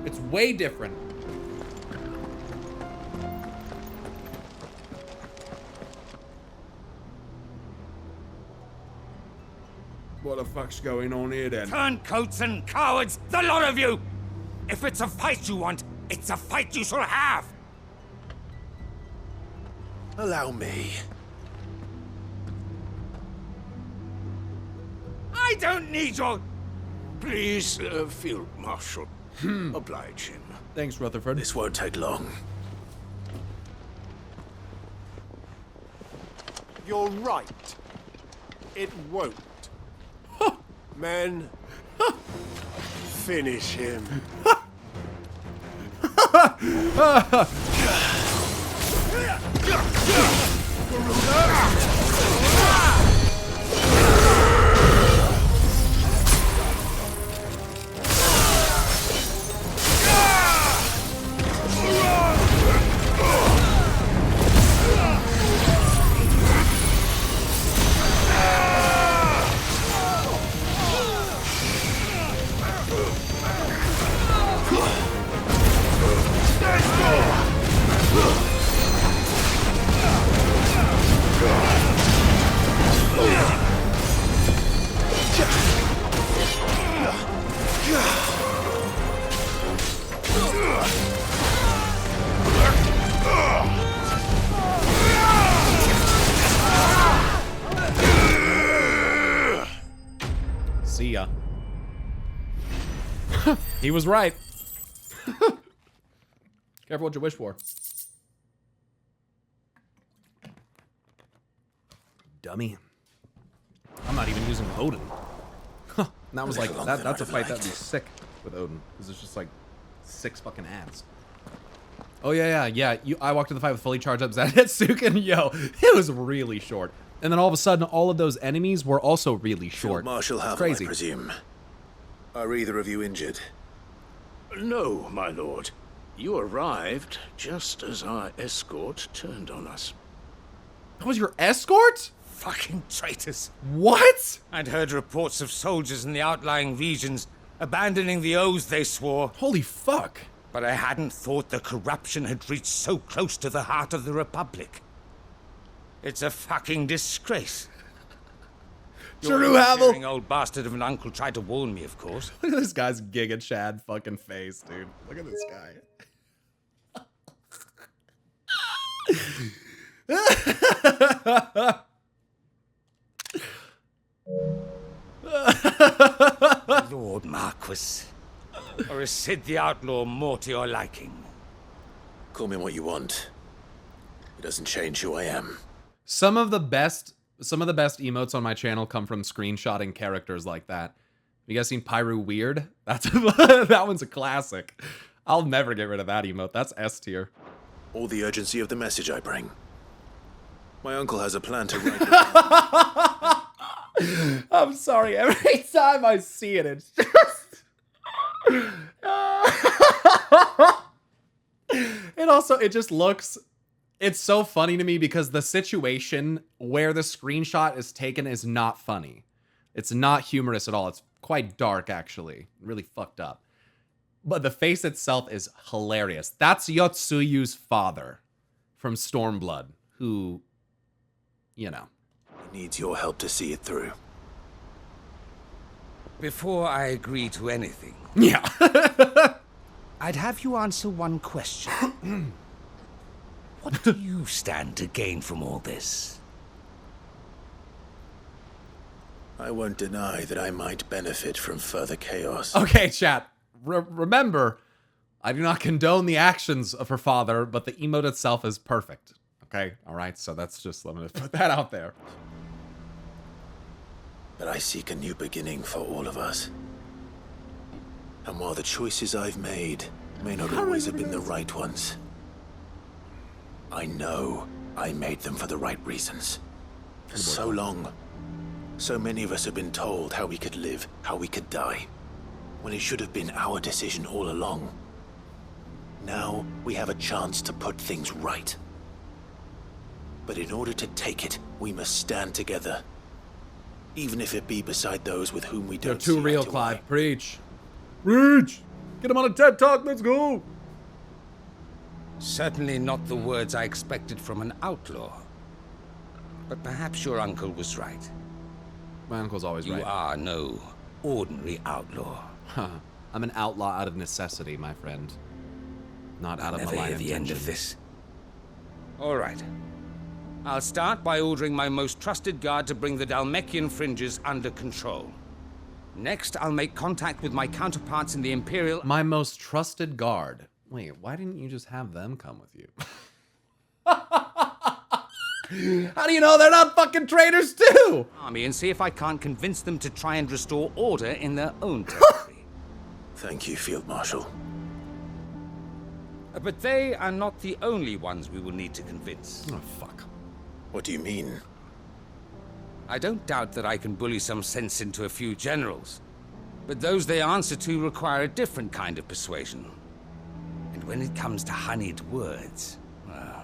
It's way different. What the fuck's going on here then? Turncoats and cowards, the lot of you! If it's a fight you want, it's a fight you shall have! Allow me. I don't need your... Please, Field Marshal. Oblige him. Thanks, Rutherford. This won't take long. You're right. It won't. Men, finish him. See ya. He was right. Careful what you wish for. Dummy. I'm not even using Odin. That was like, that's a fight that'd be sick with Odin. Because it's just like 6 fucking ads. Oh yeah. I walked in the fight with fully charged up Zanetsuken. Yo, it was really short. And then all of a sudden, all of those enemies were also really short. Marshal Havel, crazy. I presume. Are either of you injured? No, my lord. You arrived just as our escort turned on us. That was your escort? Fucking traitors. What? I'd heard reports of soldiers in the outlying regions abandoning the oaths they swore. Holy fuck. But I hadn't thought the corruption had reached so close to the heart of the Republic. It's a fucking disgrace. True, Havel. Your old bastard of an uncle tried to warn me, of course. Look at this guy's Giga Chad fucking face, dude. Look at this guy. Lord Marquis. Or is Sid the Outlaw more to your liking? Call me what you want. It doesn't change who I am. Some of the best emotes on my channel come from screenshotting characters like that. You guys seen Pyro Weird? That one's a classic. I'll never get rid of that emote. That's S tier. All the urgency of the message I bring. My uncle has a plan to write it. I'm sorry. Every time I see it, it's just... it just looks... It's so funny to me because the situation where the screenshot is taken is not funny. It's not humorous at all. It's quite dark, actually. Really fucked up. But the face itself is hilarious. That's Yotsuyu's father from Stormblood, who, you know. He needs your help to see it through. Before I agree to anything... Yeah. I'd have you answer one question. What do you stand to gain from all this? I won't deny that I might benefit from further chaos. Okay, chat. Remember, I do not condone the actions of her father, but the emote itself is perfect. Okay? Alright, so that's just, let me put that out there. But I seek a new beginning for all of us. And while the choices I've made may not always have been the right ones, I know I made them for the right reasons. For so long, so many of us have been told how we could live, how we could die, when it should have been our decision all along. Now we have a chance to put things right. But in order to take it, we must stand together. Even if it be beside those with whom we don't see You're too real, eye to Clive. eye. Preach. Preach! Get him on a TED Talk, let's go! Certainly not the words I expected from an outlaw. But perhaps your uncle was right. My uncle's always right. You are no ordinary outlaw. Huh. I'm an outlaw out of necessity, my friend. Not out of Never malign hear the end intention. of this. All right. I'll start by ordering my most trusted guard to bring the Dalmekian fringes under control. Next, I'll make contact with my counterparts in the Imperial... My most trusted guard. Wait, why didn't you just have them come with you? How do you know they're not fucking traitors too? ...army and see if I can't convince them to try and restore order in their own territory. Thank you, Field Marshal. But they are not the only ones we will need to convince. Oh, fuck. What do you mean? I don't doubt that I can bully some sense into a few generals. But those they answer to require a different kind of persuasion. And when it comes to honeyed words, well,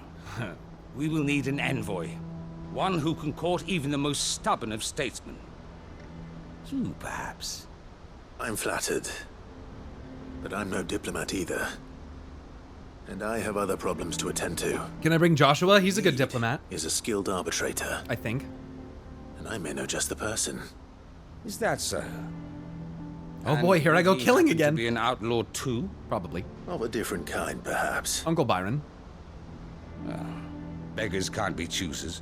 we will need an envoy. One who can court even the most stubborn of statesmen. You, perhaps. I'm flattered. But I'm no diplomat either. And I have other problems to attend to. Can I bring Joshua? He's a good diplomat. Is a skilled arbitrator. I think. And I may know just the person. Is that so? Oh boy, here I go killing again. To be an outlaw too? Probably. Of a different kind, perhaps. Uncle Byron. Beggars can't be choosers.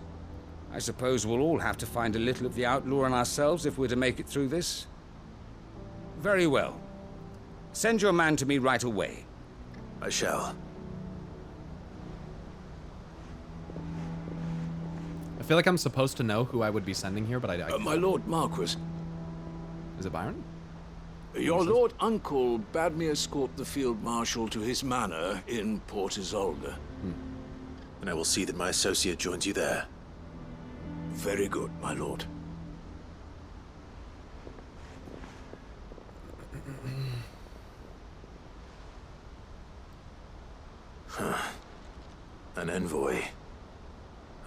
I suppose we'll all have to find a little of the outlaw in ourselves if we're to make it through this. Very well. Send your man to me right away. I shall. I feel like I'm supposed to know who I would be sending here, but I My Lord Marquis. Is it Byron? Your Lord Uncle bade me escort the Field Marshal to his manor in Port Isolde. And I will see that my associate joins you there. Very good, my lord. An envoy.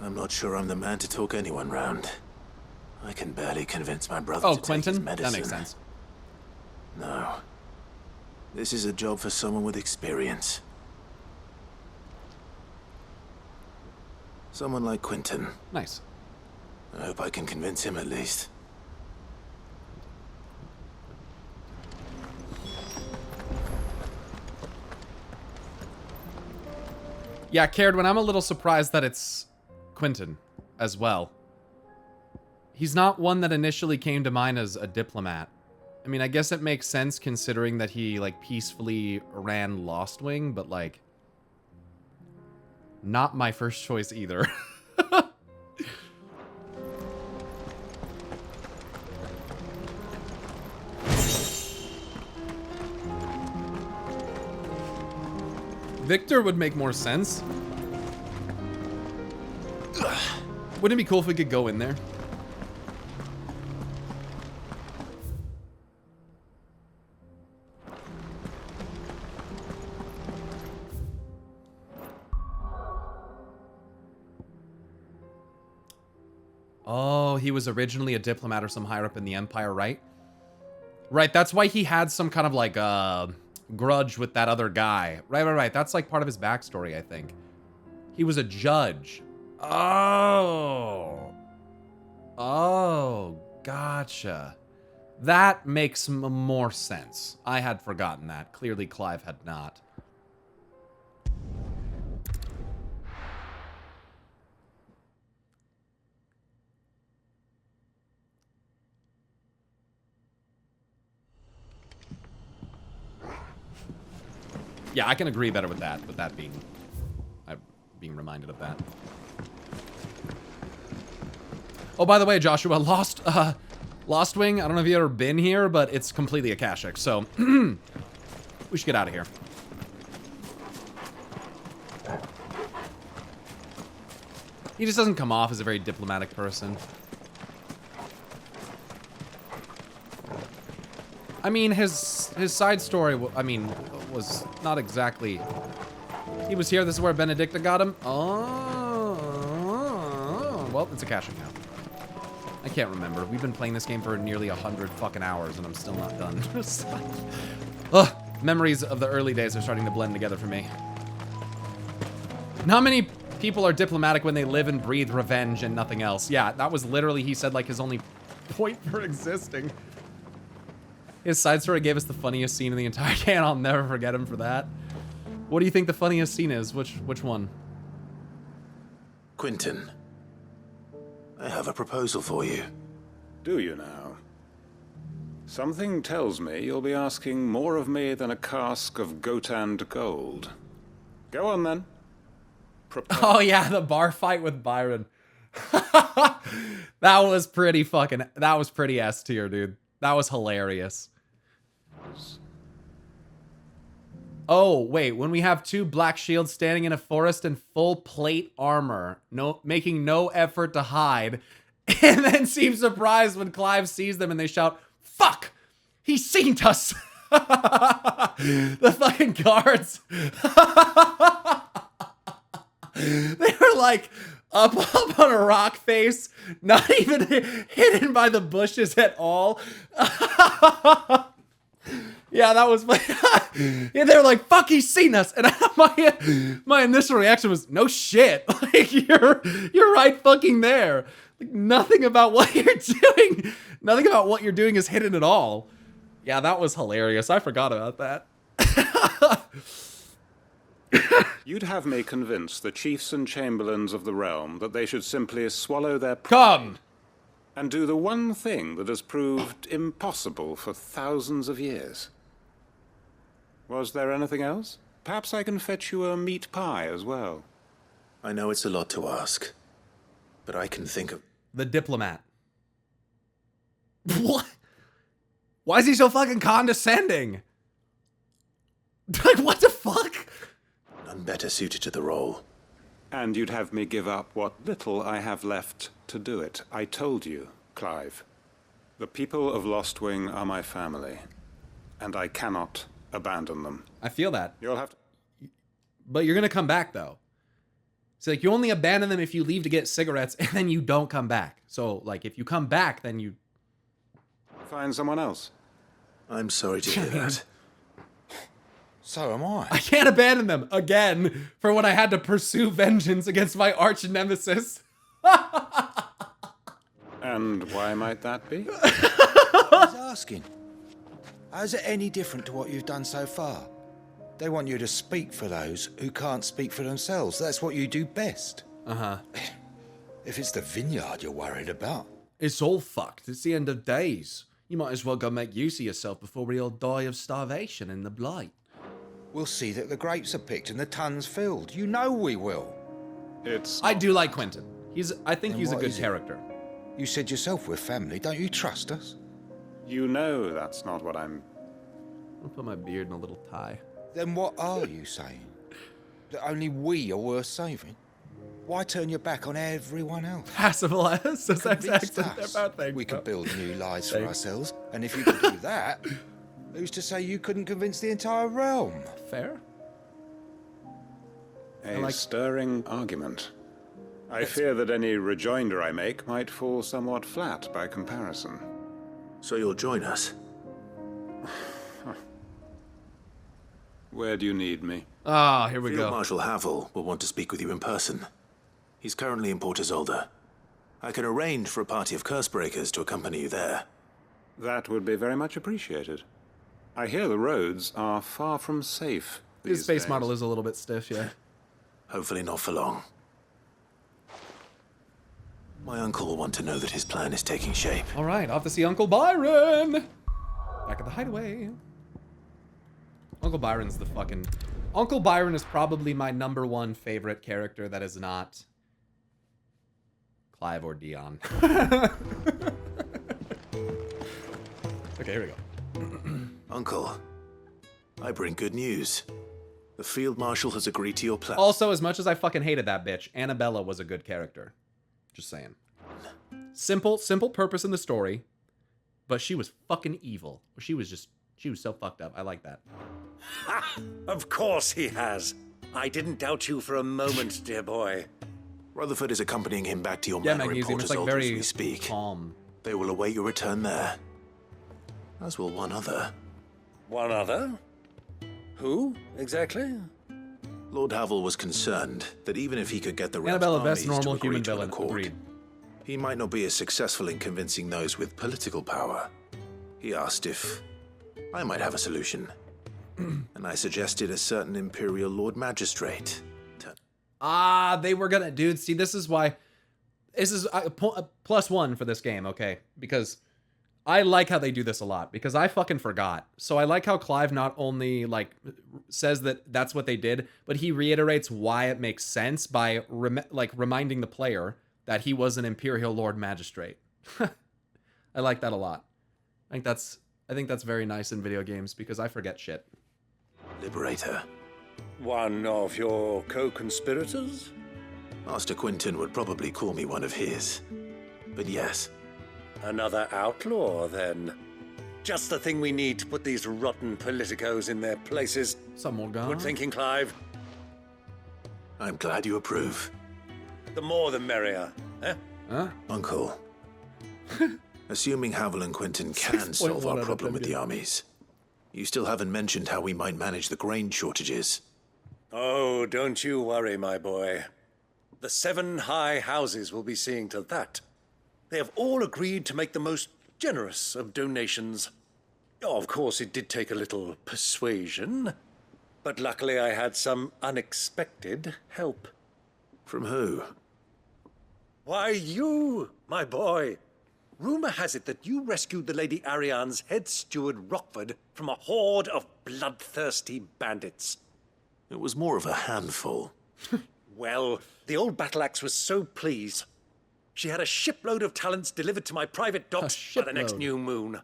I'm not sure I'm the man to talk anyone round. I can barely convince my brother to take his Quentin? medicine. That makes sense. No. This is a job for someone with experience. Someone like Quentin. Nice. I hope I can convince him at least. Yeah, Caird, when I'm a little surprised that it's Quentin as well. He's not one that initially came to mind as a diplomat. I mean, I guess it makes sense considering that he, like, peacefully ran Lost Wing, but, like, not my first choice either. Victor would make more sense. Wouldn't it be cool if we could go in there? Oh, he was originally a diplomat or some higher up in the Empire, right? Right, that's why he had some kind of like grudge with that other guy. Right. That's like part of his backstory, I think. He was a judge. Oh, gotcha. That makes more sense. I had forgotten that. Clearly, Clive had not. Yeah, I can agree better with that being reminded of that. Oh, by the way, Joshua, Lost Wing, I don't know if you've ever been here, but it's completely Akashic, so we should get out of here. He just doesn't come off as a very diplomatic person. I mean, his side story, I mean, was not exactly... He was here, this is where Benedicta got him? Oh, well, it's Akashic now. I can't remember. We've been playing this game for nearly 100 fucking hours, and I'm still not done. Ugh, memories of the early days are starting to blend together for me. Not many people are diplomatic when they live and breathe revenge and nothing else. Yeah, that was literally, he said, like, his only point for existing. His side story gave us the funniest scene in the entire game. I'll never forget him for that. What do you think the funniest scene is? Which one? Quentin, I have a proposal for you. Do you now? Something tells me you'll be asking more of me than a cask of Gotand gold. Go on then. Prepare. Oh yeah, the bar fight with Byron. That was pretty S tier, dude. That was hilarious. Oh, wait, when we have two black shields standing in a forest in full plate armor, making no effort to hide, and then seem surprised when Clive sees them and they shout, "Fuck! He's seen us!" The fucking guards. They were like up on a rock face, not even hidden by the bushes at all. Yeah, that was my... Yeah, they were like, "Fuck, he's seen us." And my initial reaction was, no shit. Like, you're right fucking there. Like, nothing about what you're doing is hidden at all. Yeah, that was hilarious. I forgot about that. You'd have me convince the chiefs and chamberlains of the realm that they should simply swallow their pride and do the one thing that has proved impossible for thousands of years. Was there anything else? Perhaps I can fetch you a meat pie as well. I know it's a lot to ask, but I can think of... The diplomat. What? Why is he so fucking condescending? Like, what the fuck? None better suited to the role. And you'd have me give up what little I have left to do it. I told you, Clive. The people of Lostwing are my family, and I cannot abandon them. I feel that. You'll have to... But you're gonna come back, though. It's like, you only abandon them if you leave to get cigarettes, and then you don't come back. So, like, if you come back, then you... Find someone else. I'm sorry to hear that. So am I. I can't abandon them again for when I had to pursue vengeance against my arch nemesis. And why might that be? I was asking. How's it any different to what you've done so far? They want you to speak for those who can't speak for themselves. That's what you do best. Uh-huh. If it's the vineyard you're worried about. It's all fucked. It's the end of days. You might as well go make use of yourself before we all die of starvation in the blight. We'll see that the grapes are picked and the tons filled. You know we will. I do like Quentin. I think And he's a what good is it? character. You said yourself we're family. Don't you trust us? You know that's not what I'm... I'll put my beard in a little tie. Then what are you saying? That only we are worth saving? Why turn your back on everyone else? Passive-ass. Convince us. We could build new lives for ourselves, and if you could do that, who's to say you couldn't convince the entire realm? Fair. A stirring argument. I fear that any rejoinder I make might fall somewhat flat by comparison. So you'll join us? Where do you need me? Ah, here we Field go. Marshal Havel will want to speak with you in person. He's currently in Port Isolde. I can arrange for a party of Cursebreakers to accompany you there. That would be very much appreciated. I hear the roads are far from safe. His space model is a little bit stiff, yeah. Hopefully not for long. My uncle will want to know that his plan is taking shape. All right, off to see Uncle Byron. Back at the hideaway. Uncle Byron's the fucking... Uncle Byron is probably my #1 favorite character that is not Clive or Dion. Okay, here we go. Uncle, I bring good news. The Field Marshal has agreed to your plan. Also, as much as I fucking hated that bitch, Annabella was a good character. Just saying. Simple purpose in the story, but she was fucking evil. She was so fucked up. I like that. Ha! Of course he has. I didn't doubt you for a moment, dear boy. Rutherford is accompanying him back to your Yeah, manor in Magnesium, Port it's like Isolde as very we speak. calm. They will await your return there. As will one other. One other? Who, exactly? Lord Havel was concerned that even if he could get the realm's Annabella, armies best normal to agree human to an villain. accord, Agreed. he might not be as successful in convincing those with political power. He asked if I might have a solution. And I suggested a certain Imperial Lord Magistrate. They were gonna... Dude, see, this is why... This is a +1 for this game, okay? Because I like how they do this a lot. Because I fucking forgot. So I like how Clive not only, like, says that that's what they did, but he reiterates why it makes sense by, reminding the player that he was an Imperial Lord Magistrate. I like that a lot. I think that's very nice in video games because I forget shit. Liberator. One of your co-conspirators? Master Quentin would probably call me one of his. But yes. Another outlaw, then. Just the thing we need to put these rotten politicos in their places. Some more guns. Good thinking, Clive. I'm glad you approve. The more the merrier, eh? Huh? Uncle. Assuming Havel and Quentin can solve our problem with the armies, you still haven't mentioned how we might manage the grain shortages. Oh, don't you worry, my boy. The 7 high houses will be seeing to that. They have all agreed to make the most generous of donations. Oh, of course, it did take a little persuasion. But luckily I had some unexpected help. From who? Why, you, my boy. Rumor has it that you rescued the Lady Ariane's head steward Rockford from a horde of bloodthirsty bandits. It was more of a handful. Well, the old battle axe was so pleased. She had a shipload of talents delivered to my private docks by the next new moon.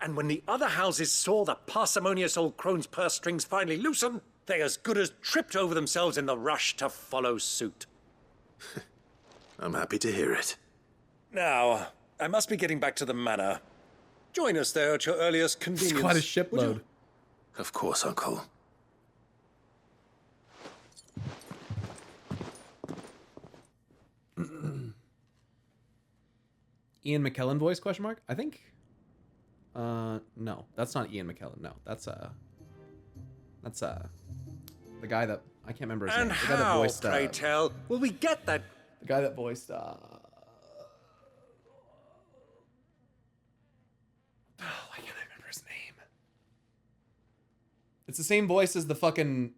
And when the other houses saw the parsimonious old crone's purse strings finally loosen, they as good as tripped over themselves in the rush to follow suit. I'm happy to hear it. Now, I must be getting back to the manor. Join us there at your earliest convenience. It's quite a shipload. Of course, Uncle. Ian McKellen voice, question mark? I think. No, that's not Ian McKellen. No, that's the guy that I can't remember his name. The guy that voiced, pray tell, will we get that? The guy that voiced. I can't remember his name. It's the same voice as the fucking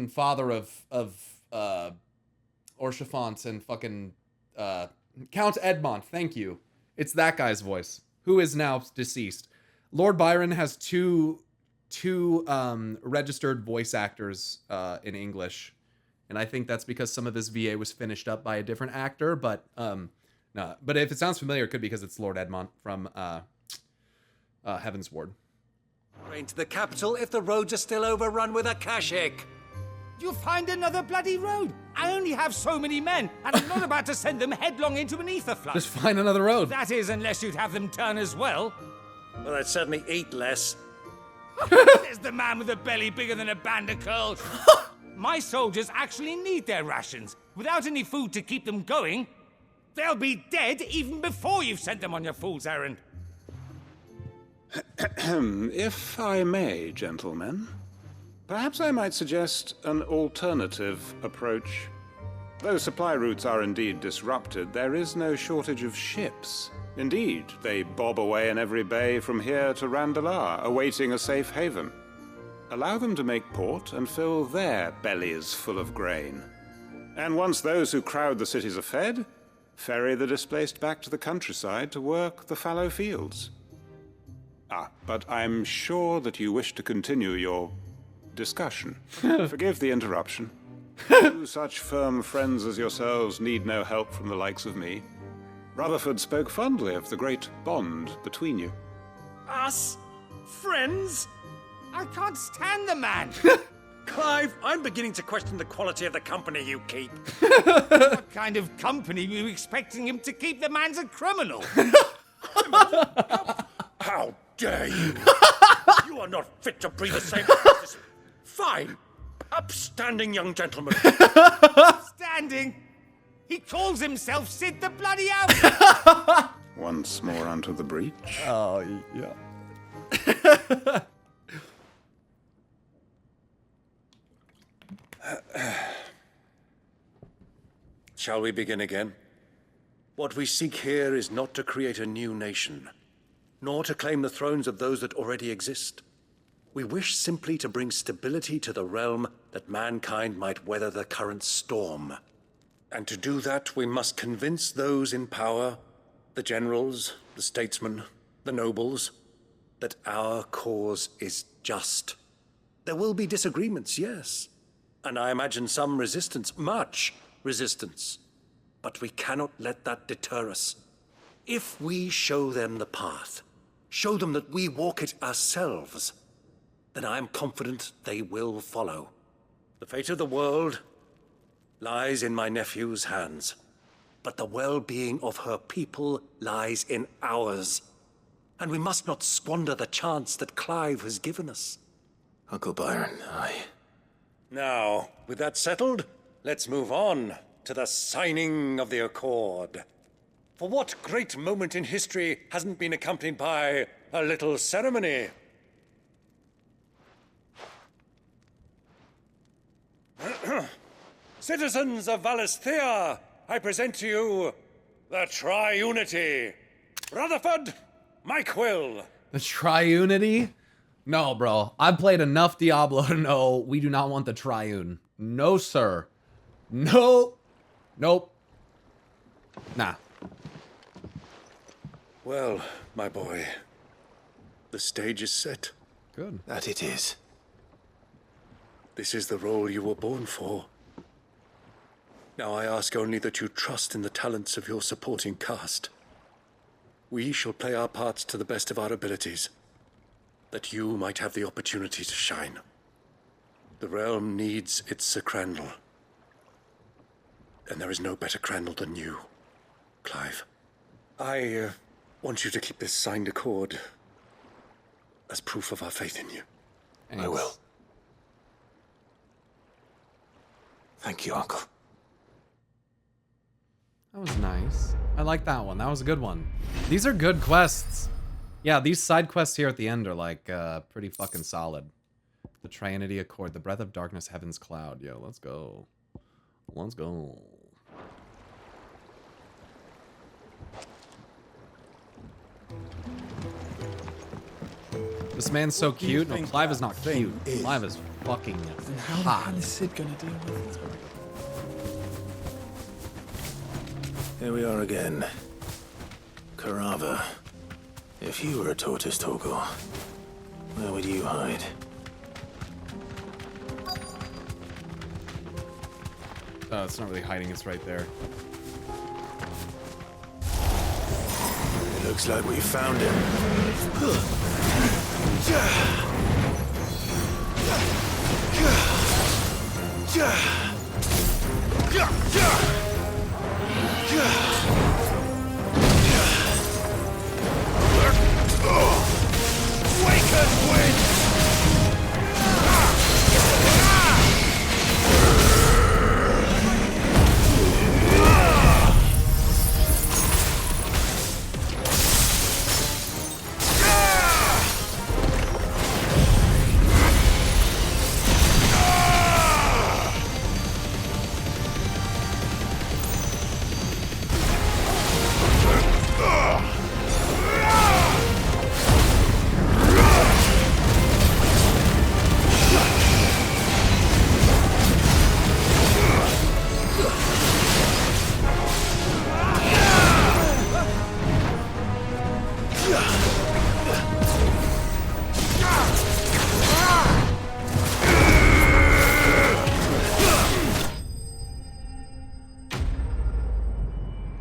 father of Orchefant and fucking Count Edmont. Thank you. It's that guy's voice, who is now deceased. Lord Byron has two registered voice actors in English, and I think that's because some of his VA was finished up by a different actor. But no. But if it sounds familiar, it could be because it's Lord Edmont from Heaven's Ward. Train to the capital if the roads are still overrun with a Kashik. You'll find another bloody road. I only have so many men, and I'm not about to send them headlong into an ether flood. Just find another road. That is, unless you'd have them turn as well. Well, I'd certainly eat less. There's the man with a belly bigger than a band of curls. My soldiers actually need their rations. Without any food to keep them going, they'll be dead even before you've sent them on your fool's errand. If I may, gentlemen, perhaps I might suggest an alternative approach. Though supply routes are indeed disrupted, there is no shortage of ships. Indeed, they bob away in every bay from here to Randalar, awaiting a safe haven. Allow them to make port and fill their bellies full of grain. And once those who crowd the cities are fed, ferry the displaced back to the countryside to work the fallow fields. But I'm sure that you wish to continue your discussion. Forgive the interruption. Two such firm friends as yourselves need no help from the likes of me. Rutherford spoke fondly of the great bond between you. Us? Friends? I can't stand the man. Clive, I'm beginning to question the quality of the company you keep. What kind of company were you expecting him to keep? The man's a criminal. How dare you? You are not fit to breathe the same. Fine. Upstanding young gentleman. Upstanding? He calls himself Sid the Bloody Out. Once more onto the breach. Oh, yeah. Shall we begin again? What we seek here is not to create a new nation, nor to claim the thrones of those that already exist. We wish simply to bring stability to the realm that mankind might weather the current storm. And to do that, we must convince those in power, the generals, the statesmen, the nobles, that our cause is just. There will be disagreements, yes, and I imagine some resistance, much resistance. But we cannot let that deter us. If we show them the path, show them that we walk it ourselves, then I am confident they will follow. The fate of the world lies in my nephew's hands, but the well-being of her people lies in ours. And we must not squander the chance that Clive has given us. Uncle Byron, Now, with that settled, let's move on to the signing of the Accord. For what great moment in history hasn't been accompanied by a little ceremony? Citizens of Valisthea, I present to you the Triunity. Rutherford, Mike Will. The triunity? No, bro. I've played enough Diablo to know we do not want the triune. No, sir. No. Nope. Nah. Well, my boy, the stage is set. Good. That it is. This is the role you were born for. Now I ask only that you trust in the talents of your supporting cast. We shall play our parts to the best of our abilities, that you might have the opportunity to shine. The realm needs its Sir Crandall. And there is no better Crandall than you, Clive. I want you to keep this signed accord as proof of our faith in you. Thanks. I will. Thank you, Uncle. That was nice. I like that one. That was a good one. These are good quests. Yeah, these side quests here at the end are like pretty fucking solid. The Triunity Accord, the Breath of Darkness, Heaven's Cloud. Yo, let's go. Let's go. This man's so cute. No, Clive is not cute. Clive is fucking hot. How is Sid gonna deal with it? Here we are again. Carava. If you were a tortoise, Torgor, where would you hide? Oh, it's not really hiding, it's right there. It looks like we found him.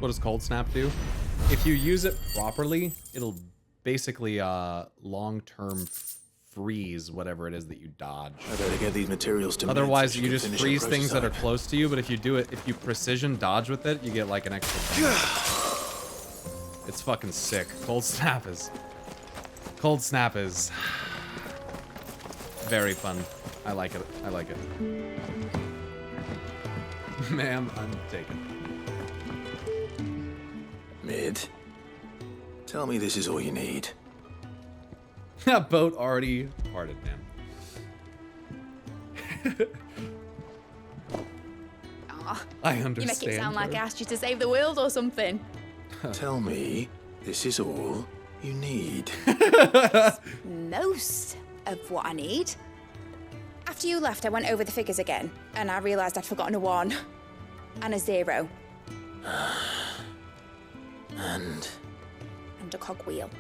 What does Cold Snap do? If you use it properly, it'll basically long-term freeze whatever it is that you dodge. I better get these materials to Otherwise, you just freeze things that are close to you, but if you do it, if you precision dodge with it, you get like an extra. It's fucking sick. Cold Snap is very fun. I like it. I like it. Ma'am, I'm taken. Mid, tell me this is all you need. That boat already parted, man. I understand. You make it sound like I asked you to save the world or something. Tell me this is all you need. Most of what I need. After you left, I went over the figures again, and I realised I'd forgotten a 1 and a 0. And a cogwheel.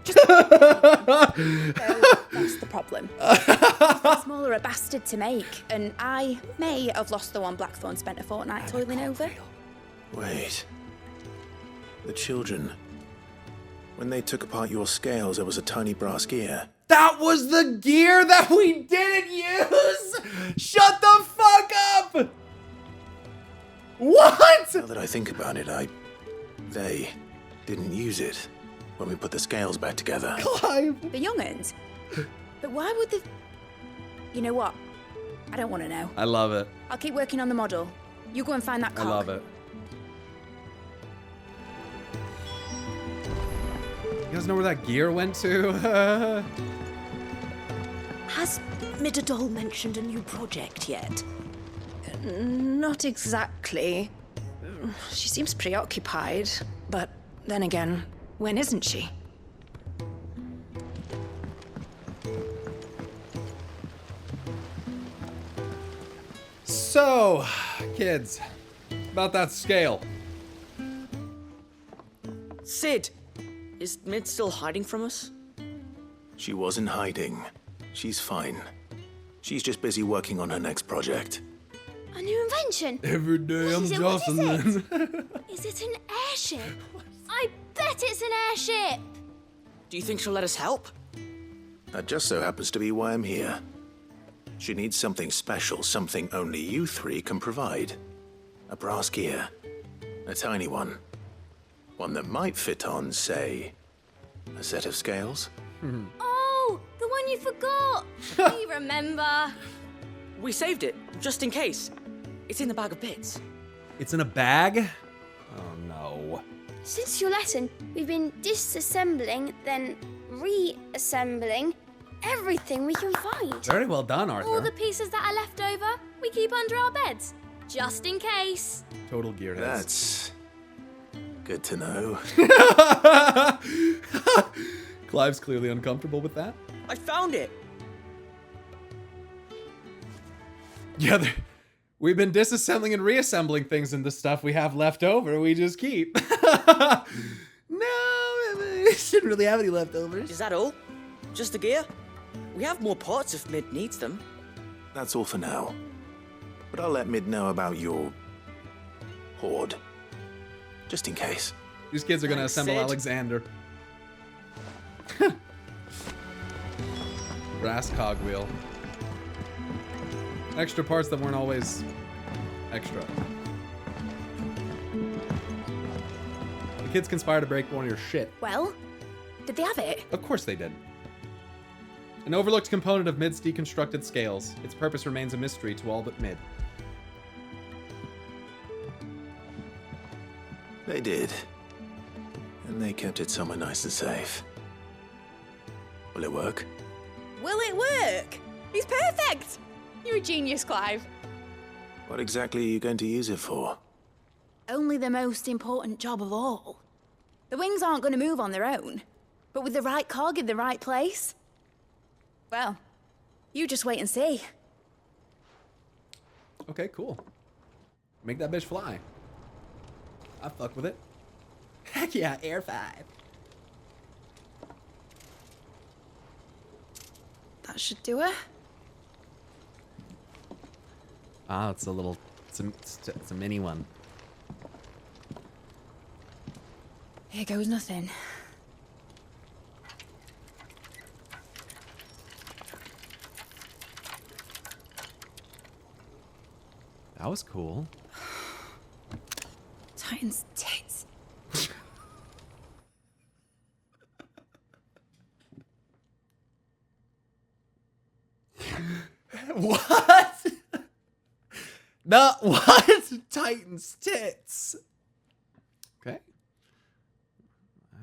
Just that's the problem. It's smaller a bastard to make, and I may have lost the one Blackthorn spent a fortnight toiling over. wait. The children. When they took apart your scales, there was a tiny brass gear. That was the gear that we didn't use! Shut the fuck up! What? Now that I think about it, they didn't use it when we put the scales back together. Clive! The young'uns? But why would they... You know what? I don't want to know. I love it. I'll keep working on the model. You go and find that cog. I love it. You guys know where that gear went to? Has Midadol mentioned a new project yet? Not exactly. She seems preoccupied, but then again, when isn't she? So, kids, about that scale. Sid, is Mid still hiding from us? She wasn't hiding. She's fine. She's just busy working on her next project. A new invention? Every day I'm Jocelyn. Is it an airship? I bet it's an airship! Do you think she'll let us help? That just so happens to be why I'm here. She needs something special, something only you three can provide. A brass gear. A tiny one. One that might fit on, say, a set of scales. Oh, the one you forgot! Do you remember? We saved it, just in case. It's in the bag of bits. It's in a bag? Oh no. Since your lesson, we've been disassembling, then reassembling everything we can find. Very well done, Arthur. All the pieces that are left over, we keep under our beds, just in case. Total gearheads. That's good to know. Clive's clearly uncomfortable with that. I found it! Yeah, we've been disassembling and reassembling things in the stuff we have left over. We just keep. No, we shouldn't really have any leftovers. Is that all? Just the gear? We have more parts if Mid needs them. That's all for now. But I'll let Mid know about your hoard. Just in case. These kids are going to assemble Sid. Alexander. Brass cogwheel. Extra parts that weren't always extra. The kids conspire to break one of your shit. Well, did they have it? Of course they did. An overlooked component of Mid's deconstructed scales. Its purpose remains a mystery to all but Mid. They did. And they kept it somewhere nice and safe. Will it work? Will it work? He's perfect! You're a genius, Clive. What exactly are you going to use it for? Only the most important job of all. The wings aren't going to move on their own. But with the right cog in the right place... Well, you just wait and see. Okay, cool. Make that bitch fly. I fuck with it. Heck yeah, Air 5. That should do it. Ah, it's a little... It's a mini one. Here goes nothing. That was cool. Titan's tits. What? Not what? Titan's tits. Okay.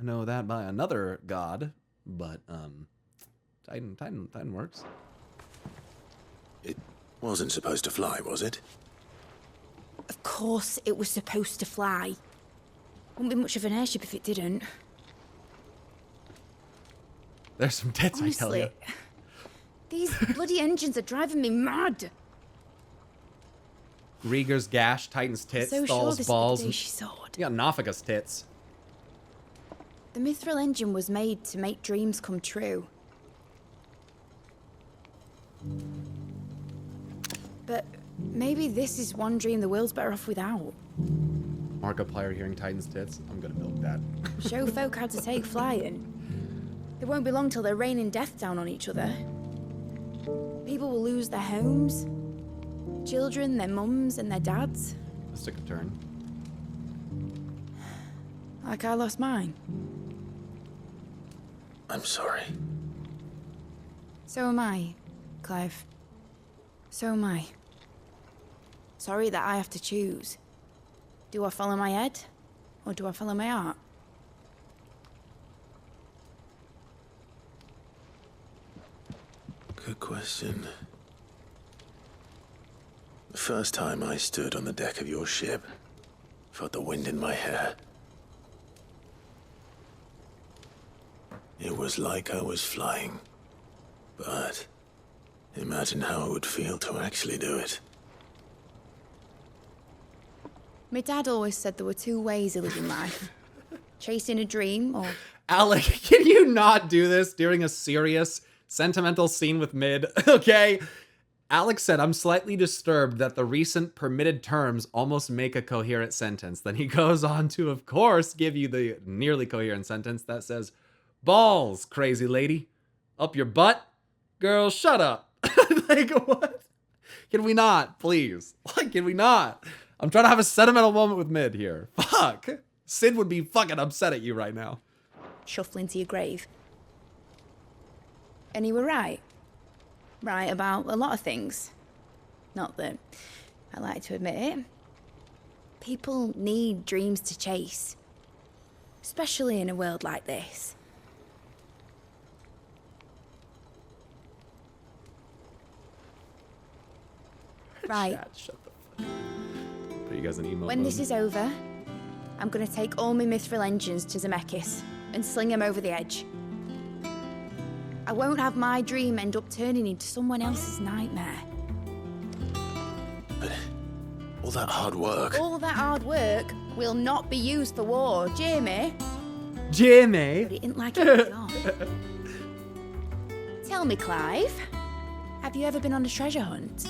I know that by another god, but Titan works. It wasn't supposed to fly, was it? Of course it was supposed to fly. Wouldn't be much of an airship if it didn't. There's some tits, Honestly, I tell you. These bloody engines are driving me mad. Rieger's gash, Titan's tits, So sure Thal's this balls. is the day she soared. You got Nafika's tits. The Mithril engine was made to make dreams come true. But maybe this is one dream the world's better off without. Markiplier hearing Titan's tits. I'm gonna milk that. Show folk how to take flying. It won't be long till they're raining death down on each other. People will lose their homes. Children, their mums and their dads. Let's take a turn. Like I lost mine. I'm sorry. So am I, Clive. So am I. Sorry that I have to choose. Do I follow my head, or do I follow my heart? Good question. The first time I stood on the deck of your ship, felt the wind in my hair. It was like I was flying. But imagine how it would feel to actually do it. My dad always said there were two ways of living life. Chasing a dream or... Alec, can you not do this during a serious, sentimental scene with Mid? Okay? Alex said, I'm slightly disturbed that the recent permitted terms almost make a coherent sentence. Then he goes on to, of course, give you the nearly coherent sentence that says, balls, crazy lady. Up your butt? Girl, shut up. Like, what? Can we not, please? Like, can we not? I'm trying to have a sentimental moment with Mid here. Fuck. Sid would be fucking upset at you right now. Shuffling to your grave. And you were right. Right about a lot of things. Not that I like to admit it. People need dreams to chase. Especially in a world like this. Right. Shut the fuck up. Put you guys in emo When mode. this is over, I'm gonna take all my mithril engines to Zemeckis and sling them over the edge. I won't have my dream end up turning into someone else's nightmare. But all that hard work. All that hard work will not be used for war, Jamie. Jamie? But it isn't like it was on. Tell me, Clive, have you ever been on a treasure hunt?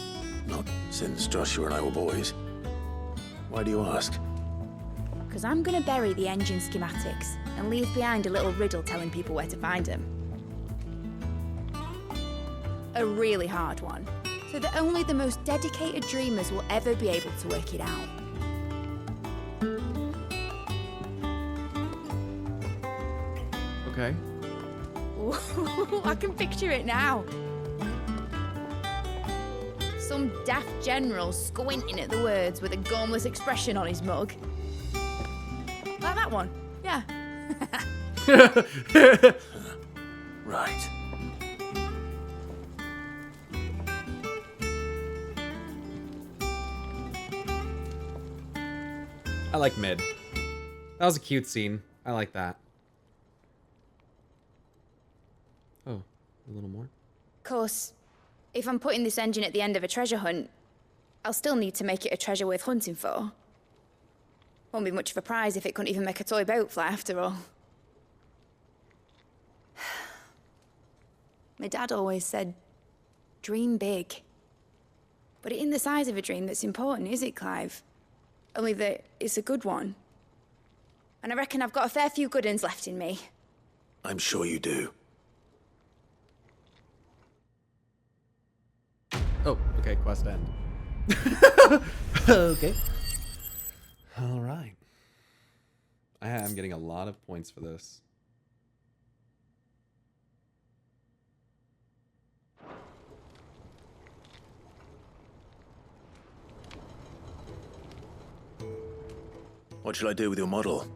Not since Joshua and I were boys. Why do you ask? Because I'm going to bury the engine schematics and leave behind a little riddle telling people where to find them. A really hard one, so that only the most dedicated dreamers will ever be able to work it out. Okay. Ooh, I can picture it now. Some daft general squinting at the words with a gormless expression on his mug. Like that one, yeah. Right. I like Mid. That was a cute scene. I like that. Oh, a little more. Of course, if I'm putting this engine at the end of a treasure hunt, I'll still need to make it a treasure worth hunting for. Won't be much of a prize if it couldn't even make a toy boat fly after all. My dad always said, dream big. But it ain't the size of a dream that's important, is it, Clive? Only that it's a good one. And I reckon I've got a fair few good uns left in me. I'm sure you do. Oh, okay, quest end. Okay. All right. I am getting a lot of points for this. What shall I do with your model?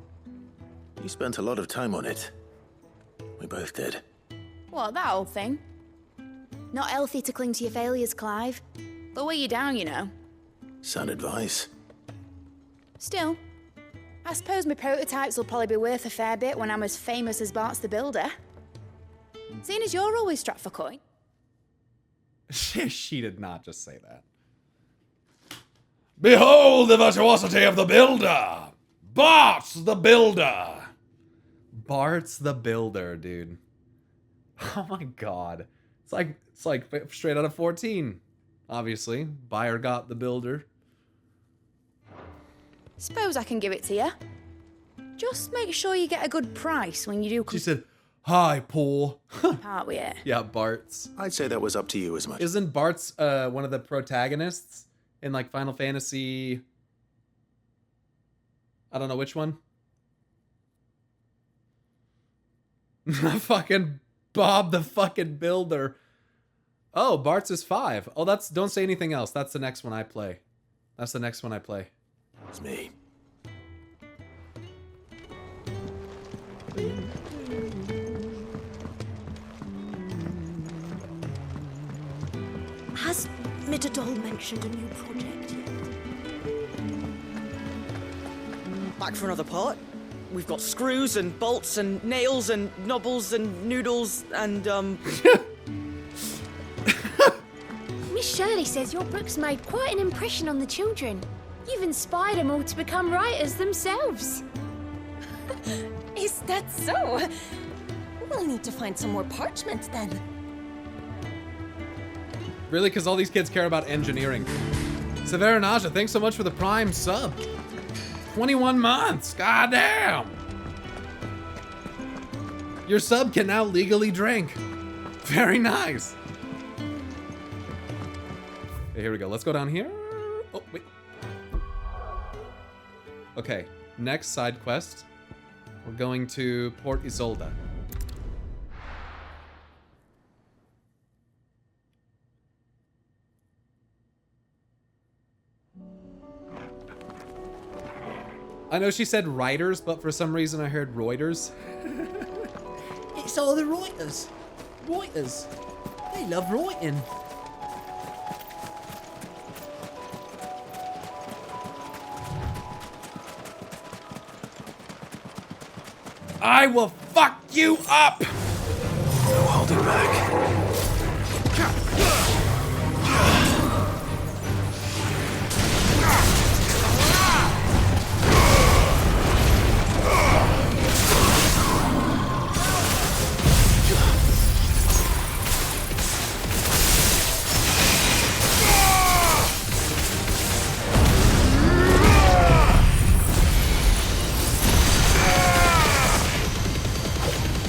You spent a lot of time on it. We both did. What, that old thing? Not healthy to cling to your failures, Clive. They'll weigh you down, you know. Sound advice. Still, I suppose my prototypes will probably be worth a fair bit when I'm as famous as Bart's the Builder. Seeing as you're always strapped for coin. She did not just say that. Behold the virtuosity of the builder! Bart's the Builder! Bart's the Builder, dude. Oh my god. It's like straight out of 14. Obviously. Buyer got the builder. Suppose I can give it to you. Just make sure you get a good price when you do She said, hi, Paul. part with it. Yeah, Bart's. I'd say that was up to you as much. Isn't Bart's one of the protagonists in like Final Fantasy? I don't know which one. Fucking Bob the fucking Builder. Oh, Bart's is 5. Oh, that's, don't say anything else. That's the next one I play. That's the next one I play. It's me. Has Mitterdol mentioned a new project yet? Back for another part? We've got screws and bolts and nails and knobbles and noodles and, Miss Shirley says your book's made quite an impression on the children. You've inspired them all to become writers themselves. Is that so? We'll need to find some more parchment then. Really? Because all these kids care about engineering. Severinaja, thanks so much for the Prime sub. 21 months. God damn. Your sub can now legally drink. Very nice. Okay, here we go. Let's go down here. Oh, wait. Okay, next side quest. We're going to Port Isolde. I know she said writers, but for some reason I heard Reuters. It's all the Reuters. Reuters. They love writing. I will fuck you up! No holding back.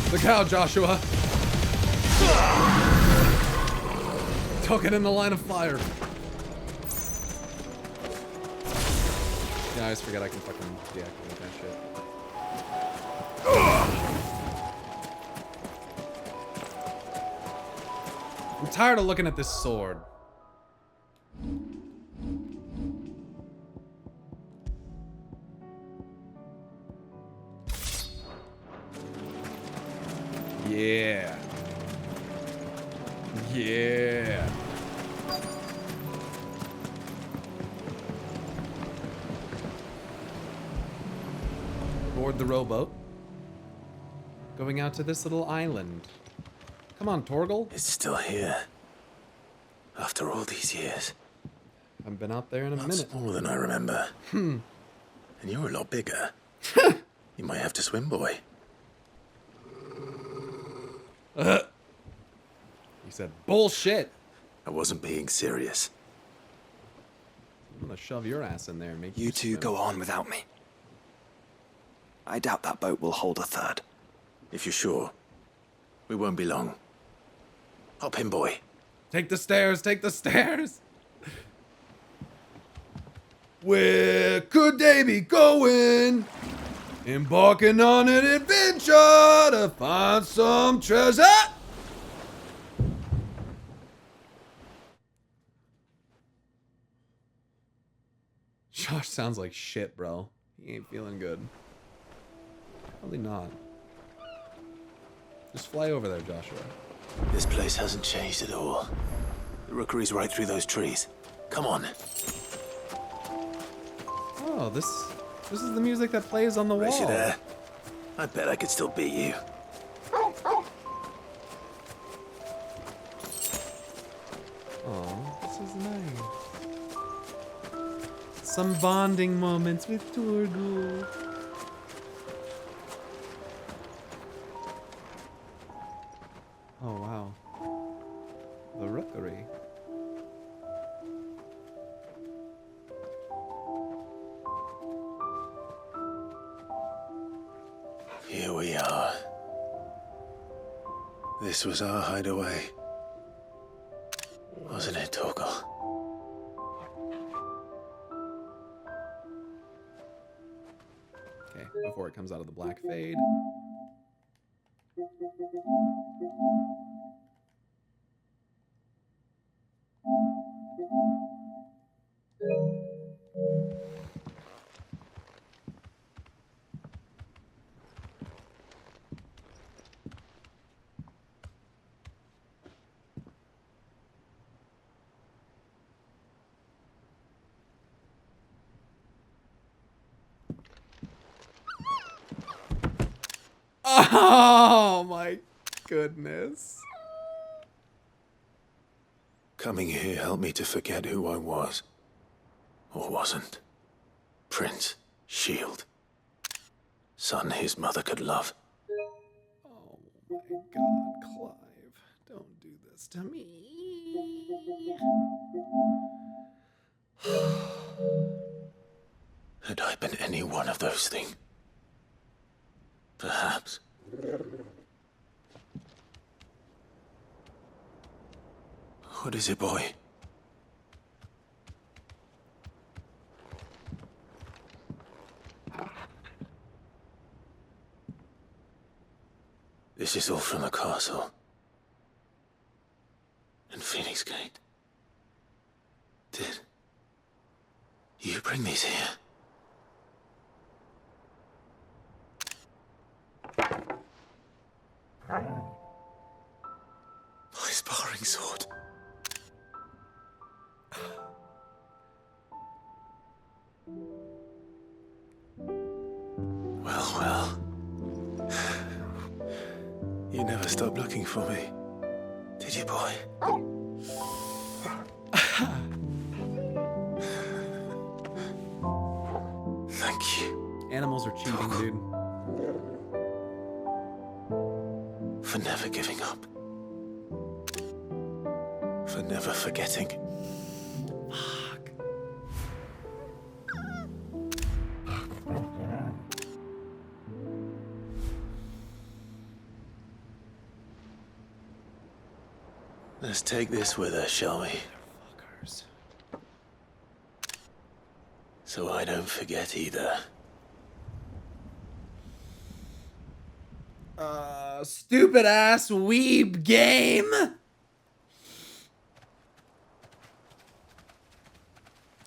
Look out, Joshua. Don't get in the line of fire. Yeah, I always forget I can fucking deactivate that shit. I'm tired of looking at this sword. Yeah. Yeah. Board the rowboat. Going out to this little island. Come on, Torgal. It's still here. After all these years. I've been out there in a minute. Smaller than I remember. Hmm. And you're a lot bigger. You might have to swim, boy. He said, bullshit. I wasn't being serious. I'm gonna shove your ass in there and make You two swim. go on without me. I doubt that boat will hold a third. If you're sure, we won't be long. Hop in, boy. Take the stairs, take the stairs. Where could they be going? Embarking on an adventure to find some treasure. Josh sounds like shit, bro. He ain't feeling good. Probably not. Just fly over there, Joshua. This place hasn't changed at all. The rookery's right through those trees. Come on. Oh, this is the music that plays on the Race wall. you there. I bet I could still beat you. Oh, this is nice. Some bonding moments with Torgal. Oh, wow. The rookery. Here we are. This was our hideaway. Wasn't it, Torgal? Okay, before it comes out of the black fade. Oh my goodness. Coming here helped me to forget who I was. Or wasn't. Prince, shield. Son his mother could love. Oh my god, Clive. Don't do this to me. Had I been any one of those things? Perhaps. What is it, boy? This is all from the castle. And Phoenix Gate. Did you bring these here? My sparring sword. Well. You never stopped looking for me, did you, boy? Thank you. Animals are cheating, dude. For never giving up. For never forgetting. Fuck. Let's take this with us, shall we? Fuckers. So I don't forget either. Stupid ass weeb game.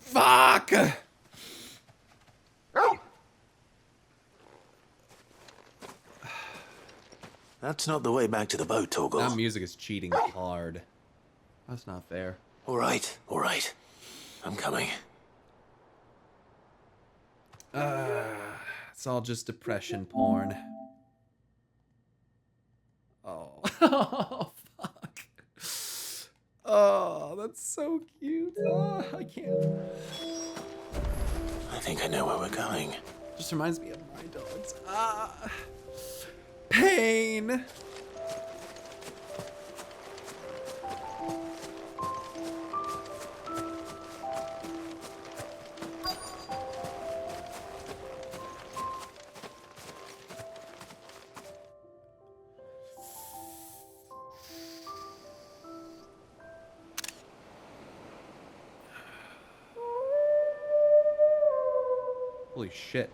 Fuck. That's not the way back to the boat, Torgal. That music is cheating hard. That's not fair. All right. I'm coming. It's all just depression porn. Oh. Oh, fuck. Oh, that's so cute. Oh, I can't. I think I know where we're going. Just reminds me of my dogs. Pain. Holy shit.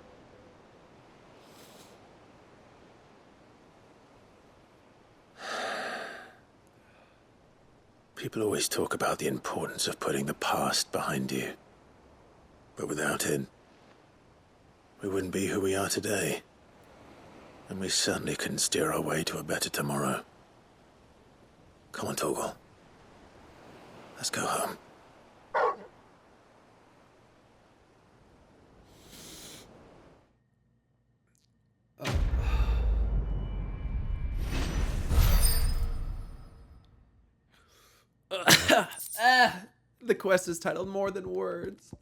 People always talk about the importance of putting the past behind you. But without it, we wouldn't be who we are today. And we certainly couldn't steer our way to a better tomorrow. Come on, Torgal. Let's go home. The quest is titled More Than Words.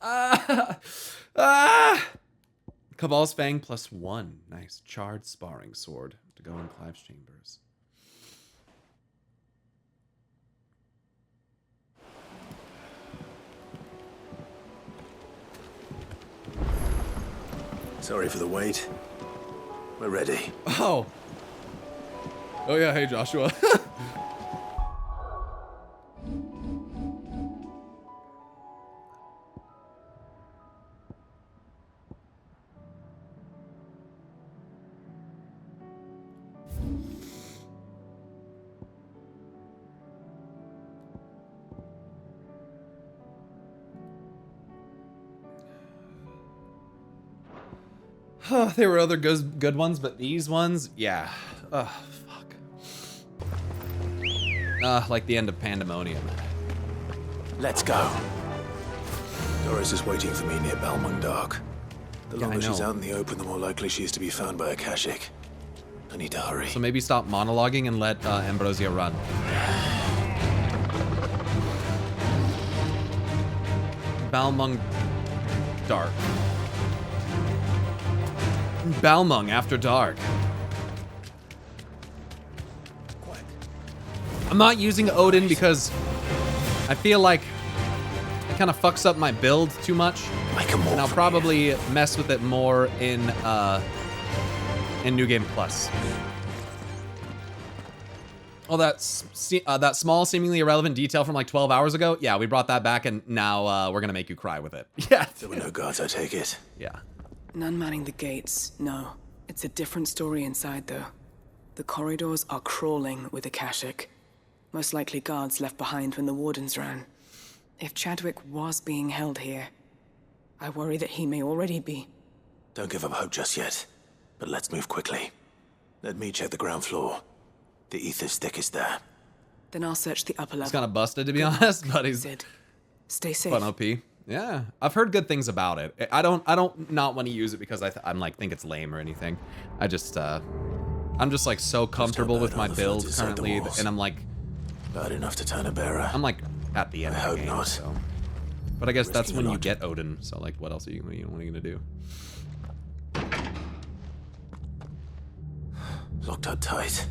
Cabal's Fang +1. Nice. Charred sparring sword to go in Clive's chambers. Sorry for the wait. We're ready. Oh. Oh yeah, hey Joshua. There were other good ones, but these ones, yeah. Ugh, fuck. Like the end of Pandemonium. Let's go. Doris is waiting for me near Balmung Dark. The longer she's out in the open, the more likely she is to be found by a Kashik. I need to hurry. So maybe stop monologuing and let Ambrosia run. Balmung Dark. Balmung After Dark. I'm not using Odin because I feel like it kind of fucks up my build too much. And I'll probably mess with it more in New Game Plus. Oh, that small, seemingly irrelevant detail from like 12 hours ago? Yeah, we brought that back, and now we're gonna make you cry with it. Yeah. There were no guards, I take it. Yeah. None manning the gates, no. It's a different story inside, though. The corridors are crawling with Akashic. Most likely guards left behind when the wardens ran. If Chadwick was being held here, I worry that he may already be. Don't give up hope just yet, but let's move quickly. Let me check the ground floor. The ether stick is there. Then I'll search the upper level. He's kind of busted, to be honest, but he's Stay safe. fun OP. Yeah, I've heard good things about it. I don't not want to use it because I'm like think it's lame or anything. I just I'm just like so comfortable with my build currently, and I'm like bad enough to turn a bearer. I'm like at the end of the game. Not. So. But I guess that's when you get Odin. So like, what else are you gonna do? Locked up tight.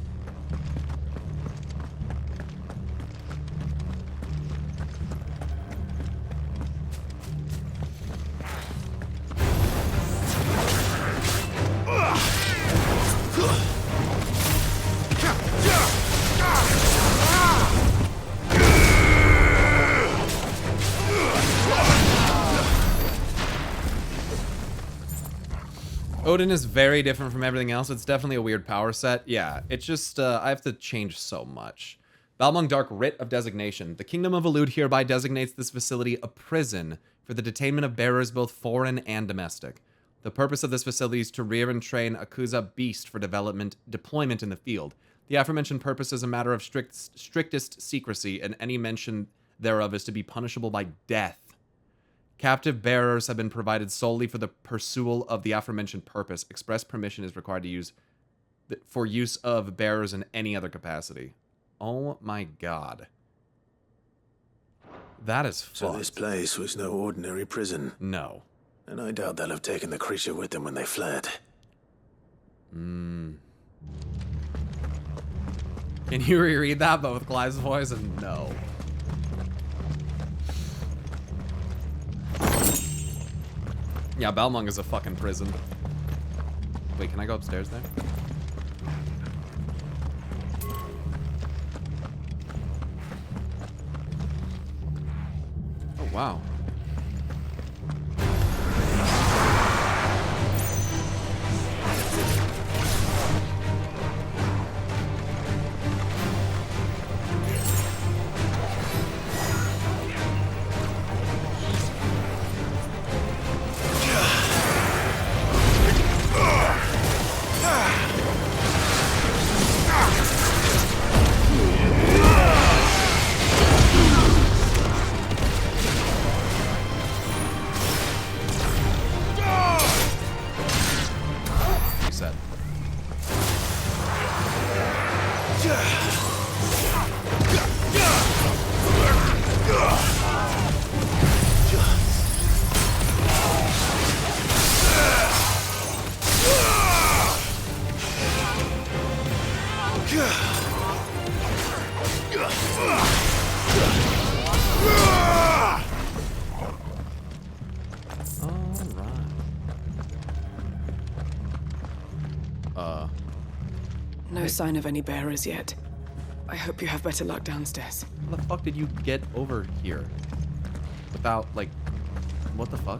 Odin is very different from everything else. It's definitely a weird power set. Yeah, it's just, I have to change so much. Balmung Dark Writ of Designation. The Kingdom of Elude hereby designates this facility a prison for the detainment of bearers both foreign and domestic. The purpose of this facility is to rear and train Akuza Beast for deployment in the field. The aforementioned purpose is a matter of strictest secrecy, and any mention thereof is to be punishable by death. Captive bearers have been provided solely for the pursual of the aforementioned purpose. Express permission is required to use for use of bearers in any other capacity. Oh my god. That is fucked. So this place was no ordinary prison? No. And I doubt they'll have taken the creature with them when they fled. Can you reread that, but with Clive's voice? And no. Yeah, Balmung is a fucking prison. Wait, can I go upstairs there? Oh, wow. No sign of any bearers yet. I hope you have better luck downstairs. How the fuck did you get over here? Without, like, what the fuck?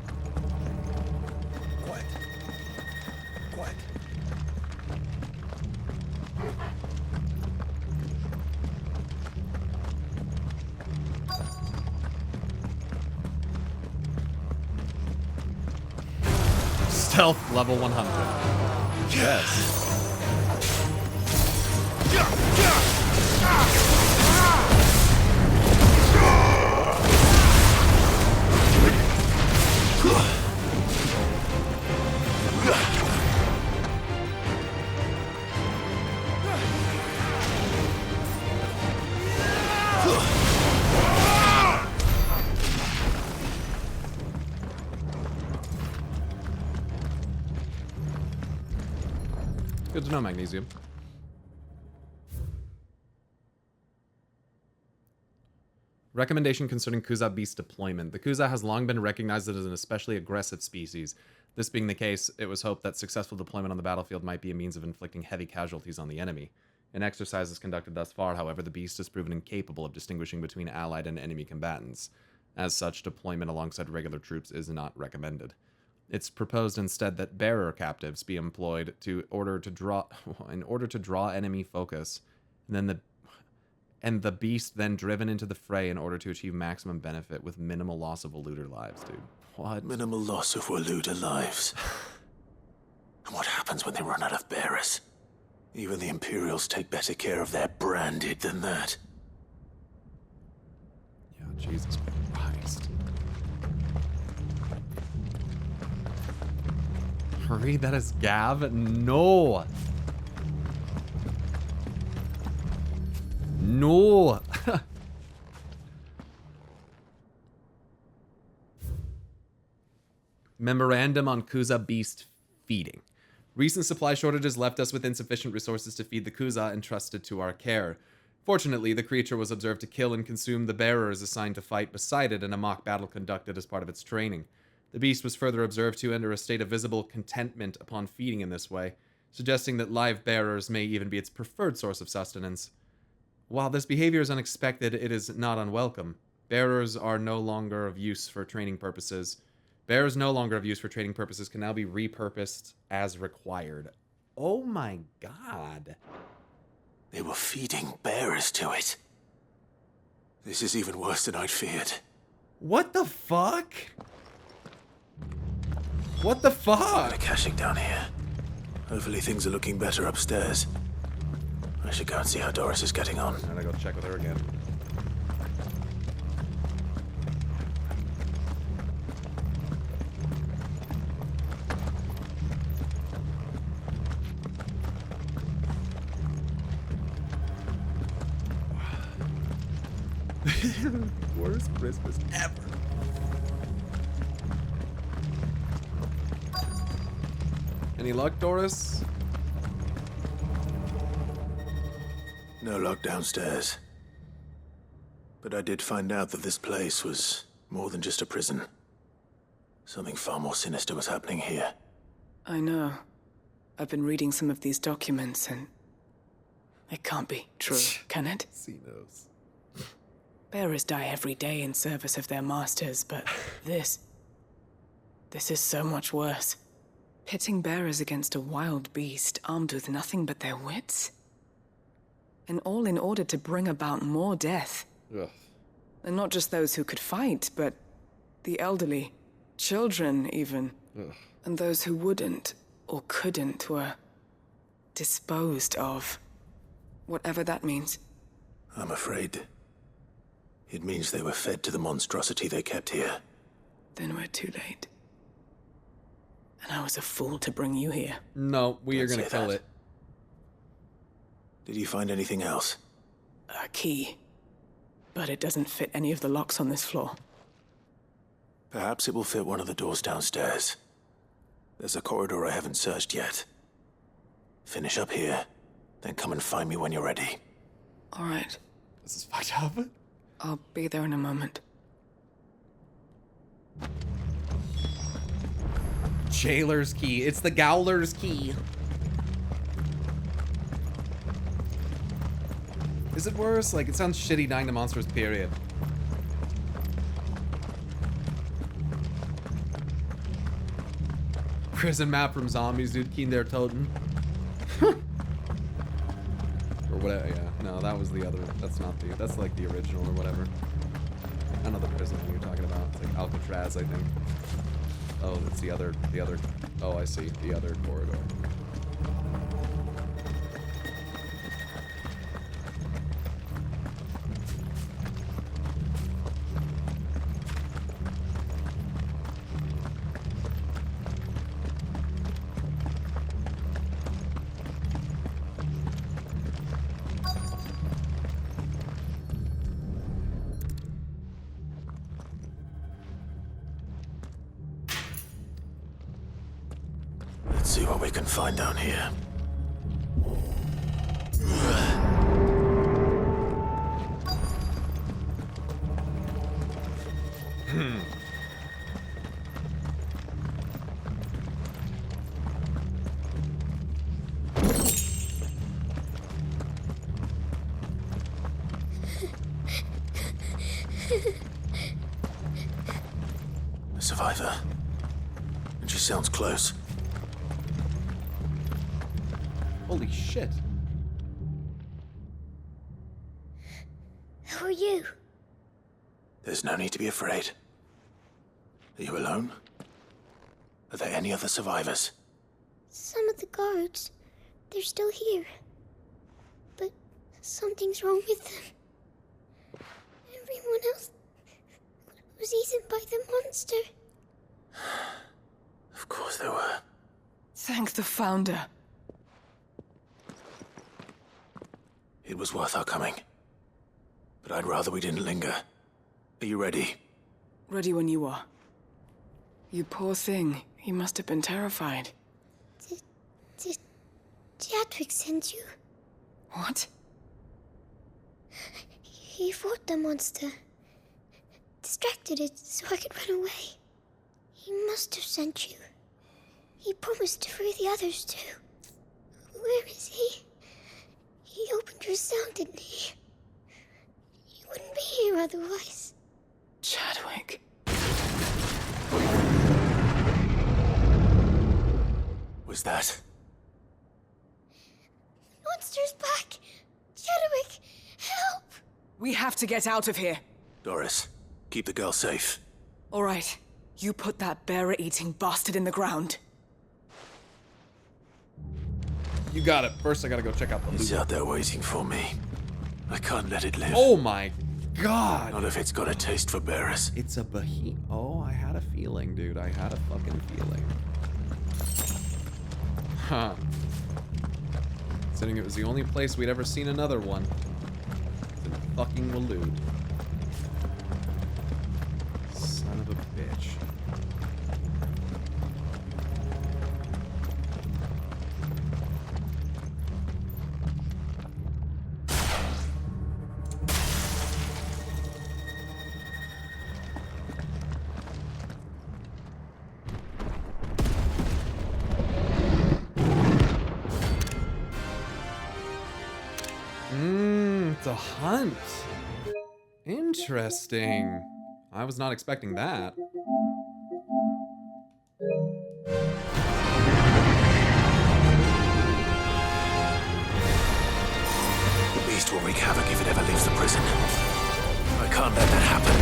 Quiet. Quiet. Stealth level 100. Yes. Good to know, Magnesium. Recommendation concerning Kuza beast deployment. The Kuza has long been recognized as an especially aggressive species. This being the case, it was hoped that successful deployment on the battlefield might be a means of inflicting heavy casualties on the enemy. In exercises conducted thus far, however, the beast has proven incapable of distinguishing between allied and enemy combatants. As such, deployment alongside regular troops is not recommended. It's proposed instead that bearer captives be employed in order to draw enemy focus, and the beast then driven into the fray in order to achieve maximum benefit with minimal loss of Waluder lives, dude. What? Minimal loss of Waluder lives. And what happens when they run out of bearers? Even the Imperials take better care of their branded than that. Yeah, Jesus Christ. Hurry, that is Gav? No! No! Memorandum on Kuza beast feeding. Recent supply shortages left us with insufficient resources to feed the Kuza entrusted to our care. Fortunately, the creature was observed to kill and consume the bearers assigned to fight beside it in a mock battle conducted as part of its training. The beast was further observed to enter a state of visible contentment upon feeding in this way, suggesting that live bearers may even be its preferred source of sustenance. While this behavior is unexpected, it is not unwelcome. Bearers are no longer of use for training purposes. Bearers no longer of use for training purposes can now be repurposed as required. Oh my god. They were feeding bearers to it. This is even worse than I'd feared. What the fuck? What the fuck? They're caching down here. Hopefully things are looking better upstairs. I should go and see how Doris is getting on. I'm gonna go check with her again. Worst Christmas ever. Any luck, Doris? No luck downstairs. But I did find out that this place was more than just a prison. Something far more sinister was happening here. I know. I've been reading some of these documents and... it can't be true, can it? See those. Bearers die every day in service of their masters, but this is so much worse. Pitting bearers against a wild beast armed with nothing but their wits? And all in order to bring about more death. Ugh. And not just those who could fight, but the elderly, children even. Ugh. And those who wouldn't or couldn't were disposed of. Whatever that means. I'm afraid it means they were fed to the monstrosity they kept here. Then we're too late. And I was a fool to bring you here. No, we are gonna kill it. Did you find anything else? A key. But it doesn't fit any of the locks on this floor. Perhaps it will fit one of the doors downstairs. There's a corridor I haven't searched yet. Finish up here, then come and find me when you're ready. All right. This is fucked up. I'll be there in a moment. Jailer's key. It's the Gowler's key. Is it worse? Like, it sounds shitty dying to monsters, period. Prison map from zombies, dude. Keen there, Toten. Or whatever, yeah. No, that was the other. That's not the. That's like the original or whatever. I don't know the prison you're talking about. It's like Alcatraz, I think. Oh, it's the other. Oh, I see. The other corridor. Let's see what we can find down here. A survivor. And she sounds close. Holy shit. Who are you? There's no need to be afraid. Are you alone? Are there any other survivors? Some of the guards. They're still here. But something's wrong with them. Everyone else was eaten by the monster. Of course there were. Thank the Founder. It was worth our coming. But I'd rather we didn't linger. Are you ready? Ready when you are. You poor thing. He must have been terrified. Did Chadwick send you? What? He fought the monster. Distracted it so I could run away. He must have sent you. He promised to free the others too. Where is he? He opened your cell, didn't he? He wouldn't be here otherwise. Chadwick. Was that? Monster's back! Chadwick, help! We have to get out of here. Doris, keep the girl safe. All right. You put that bearer-eating bastard in the ground. You got it. First, I gotta go check out the loot. It's out there waiting for me. I can't let it live. Oh my god! Not if it's got a taste for bearers. It's a behemoth. Oh, I had a feeling, dude. I had a fucking feeling. Huh. Considering it was the only place we'd ever seen another one. It's in fucking Waloed. Son of a bitch. The hunt. Interesting. I was not expecting that. The beast will wreak havoc if it ever leaves the prison. I can't let that happen.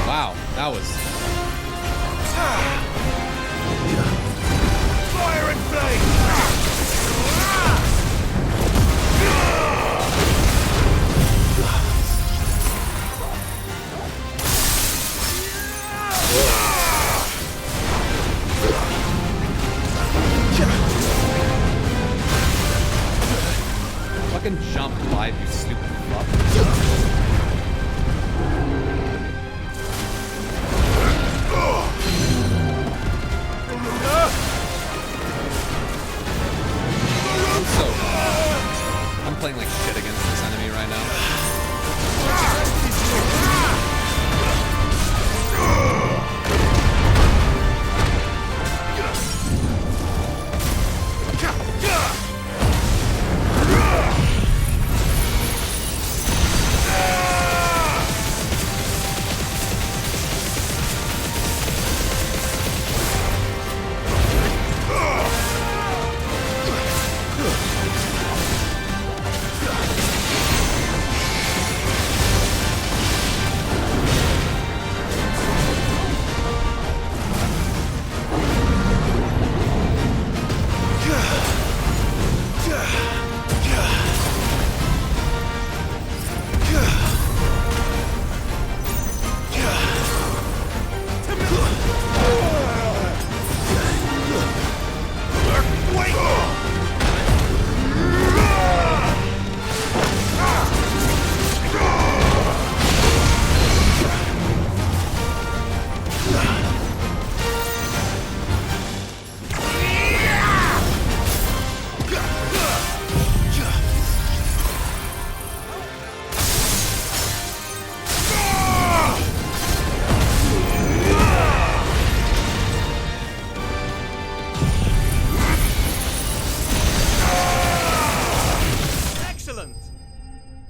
Wow, that was... Fire and flame! Fucking jump live, you stupid fuck. I'm playing like shit against this enemy right now.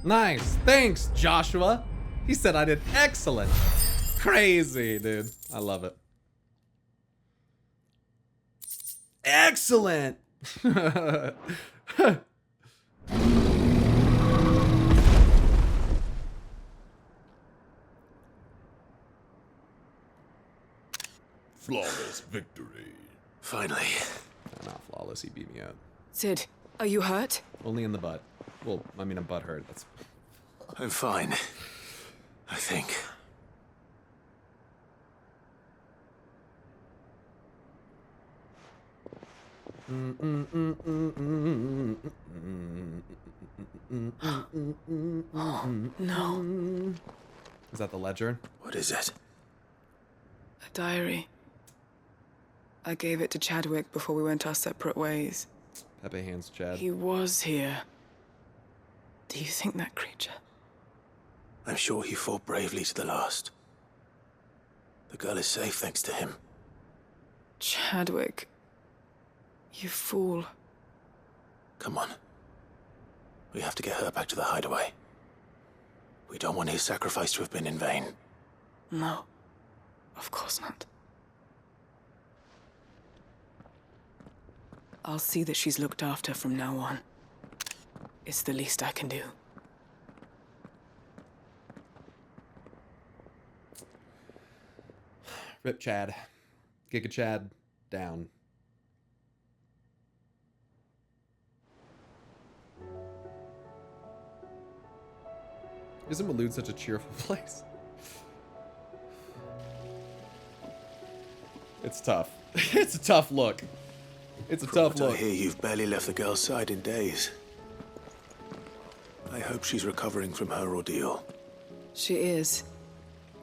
Nice. Thanks, Joshua. He said I did excellent. Crazy, dude. I love it. Excellent. Flawless victory. Finally. Not flawless, he beat me up. Sid, are you hurt? Only in the butt. Well, I mean, I'm butt hurt. That's... I'm fine. I think. No. Is that the ledger? What is it? A diary. I gave it to Chadwick before we went our separate ways. Pepe hands Chad. He was here. Do you think that creature? I'm sure he fought bravely to the last. The girl is safe thanks to him. Chadwick. You fool. Come on. We have to get her back to the hideaway. We don't want his sacrifice to have been in vain. No. Of course not. I'll see that she's looked after from now on. It's the least I can do. Rip Chad. Giga Chad down. Isn't Malud such a cheerful place? It's tough. It's a tough look. It's a tough look. I hear you've barely left the girl's side in days. I hope she's recovering from her ordeal. She is.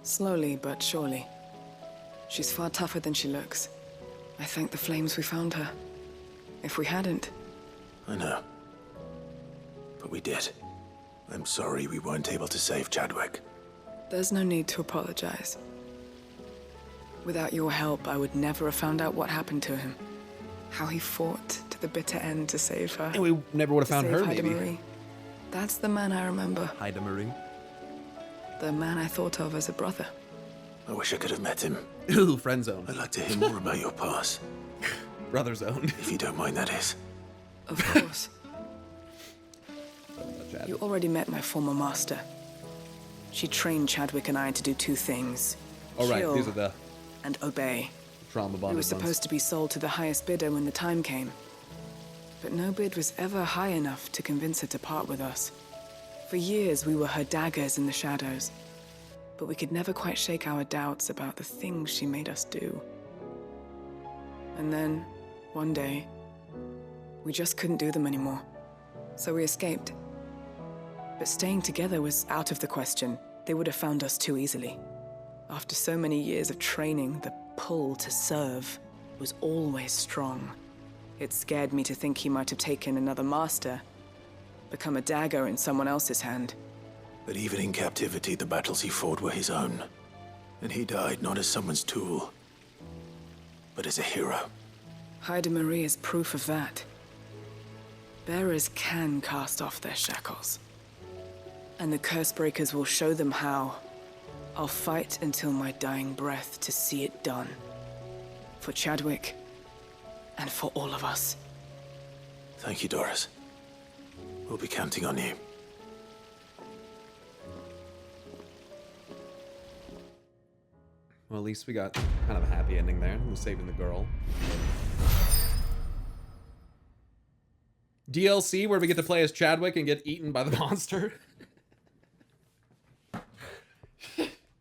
Slowly but surely. She's far tougher than she looks. I thank the flames we found her. If we hadn't... I know. But we did. I'm sorry we weren't able to save Chadwick. There's no need to apologize. Without your help, I would never have found out what happened to him. How he fought to the bitter end to save her. And we never would have found her, maybe. Marie. That's the man I remember. Haida Marie. The man I thought of as a brother. I wish I could have met him. Ooh, friend zone. I'd like to hear more about your past. Brother zone. If you don't mind, that is. Of course. You already met my former master. She trained Chadwick and I to do two things. All right, Kill these are the... and obey. Trauma bonded We were supposed to be sold to the highest bidder when the time came. But no bid was ever high enough to convince her to part with us. For years, we were her daggers in the shadows. But we could never quite shake our doubts about the things she made us do. And then, one day, we just couldn't do them anymore. So we escaped. But staying together was out of the question. They would have found us too easily. After so many years of training, the pull to serve was always strong. It scared me to think he might have taken another master, become a dagger in someone else's hand. But even in captivity, the battles he fought were his own. And he died not as someone's tool, but as a hero. Haida Marie is proof of that. Bearers can cast off their shackles. And the Cursebreakers will show them how. I'll fight until my dying breath to see it done. For Chadwick, and for all of us. Thank you, Doris. We'll be counting on you. Well, at least we got kind of a happy ending there. We're saving the girl. DLC, where we get to play as Chadwick and get eaten by the monster.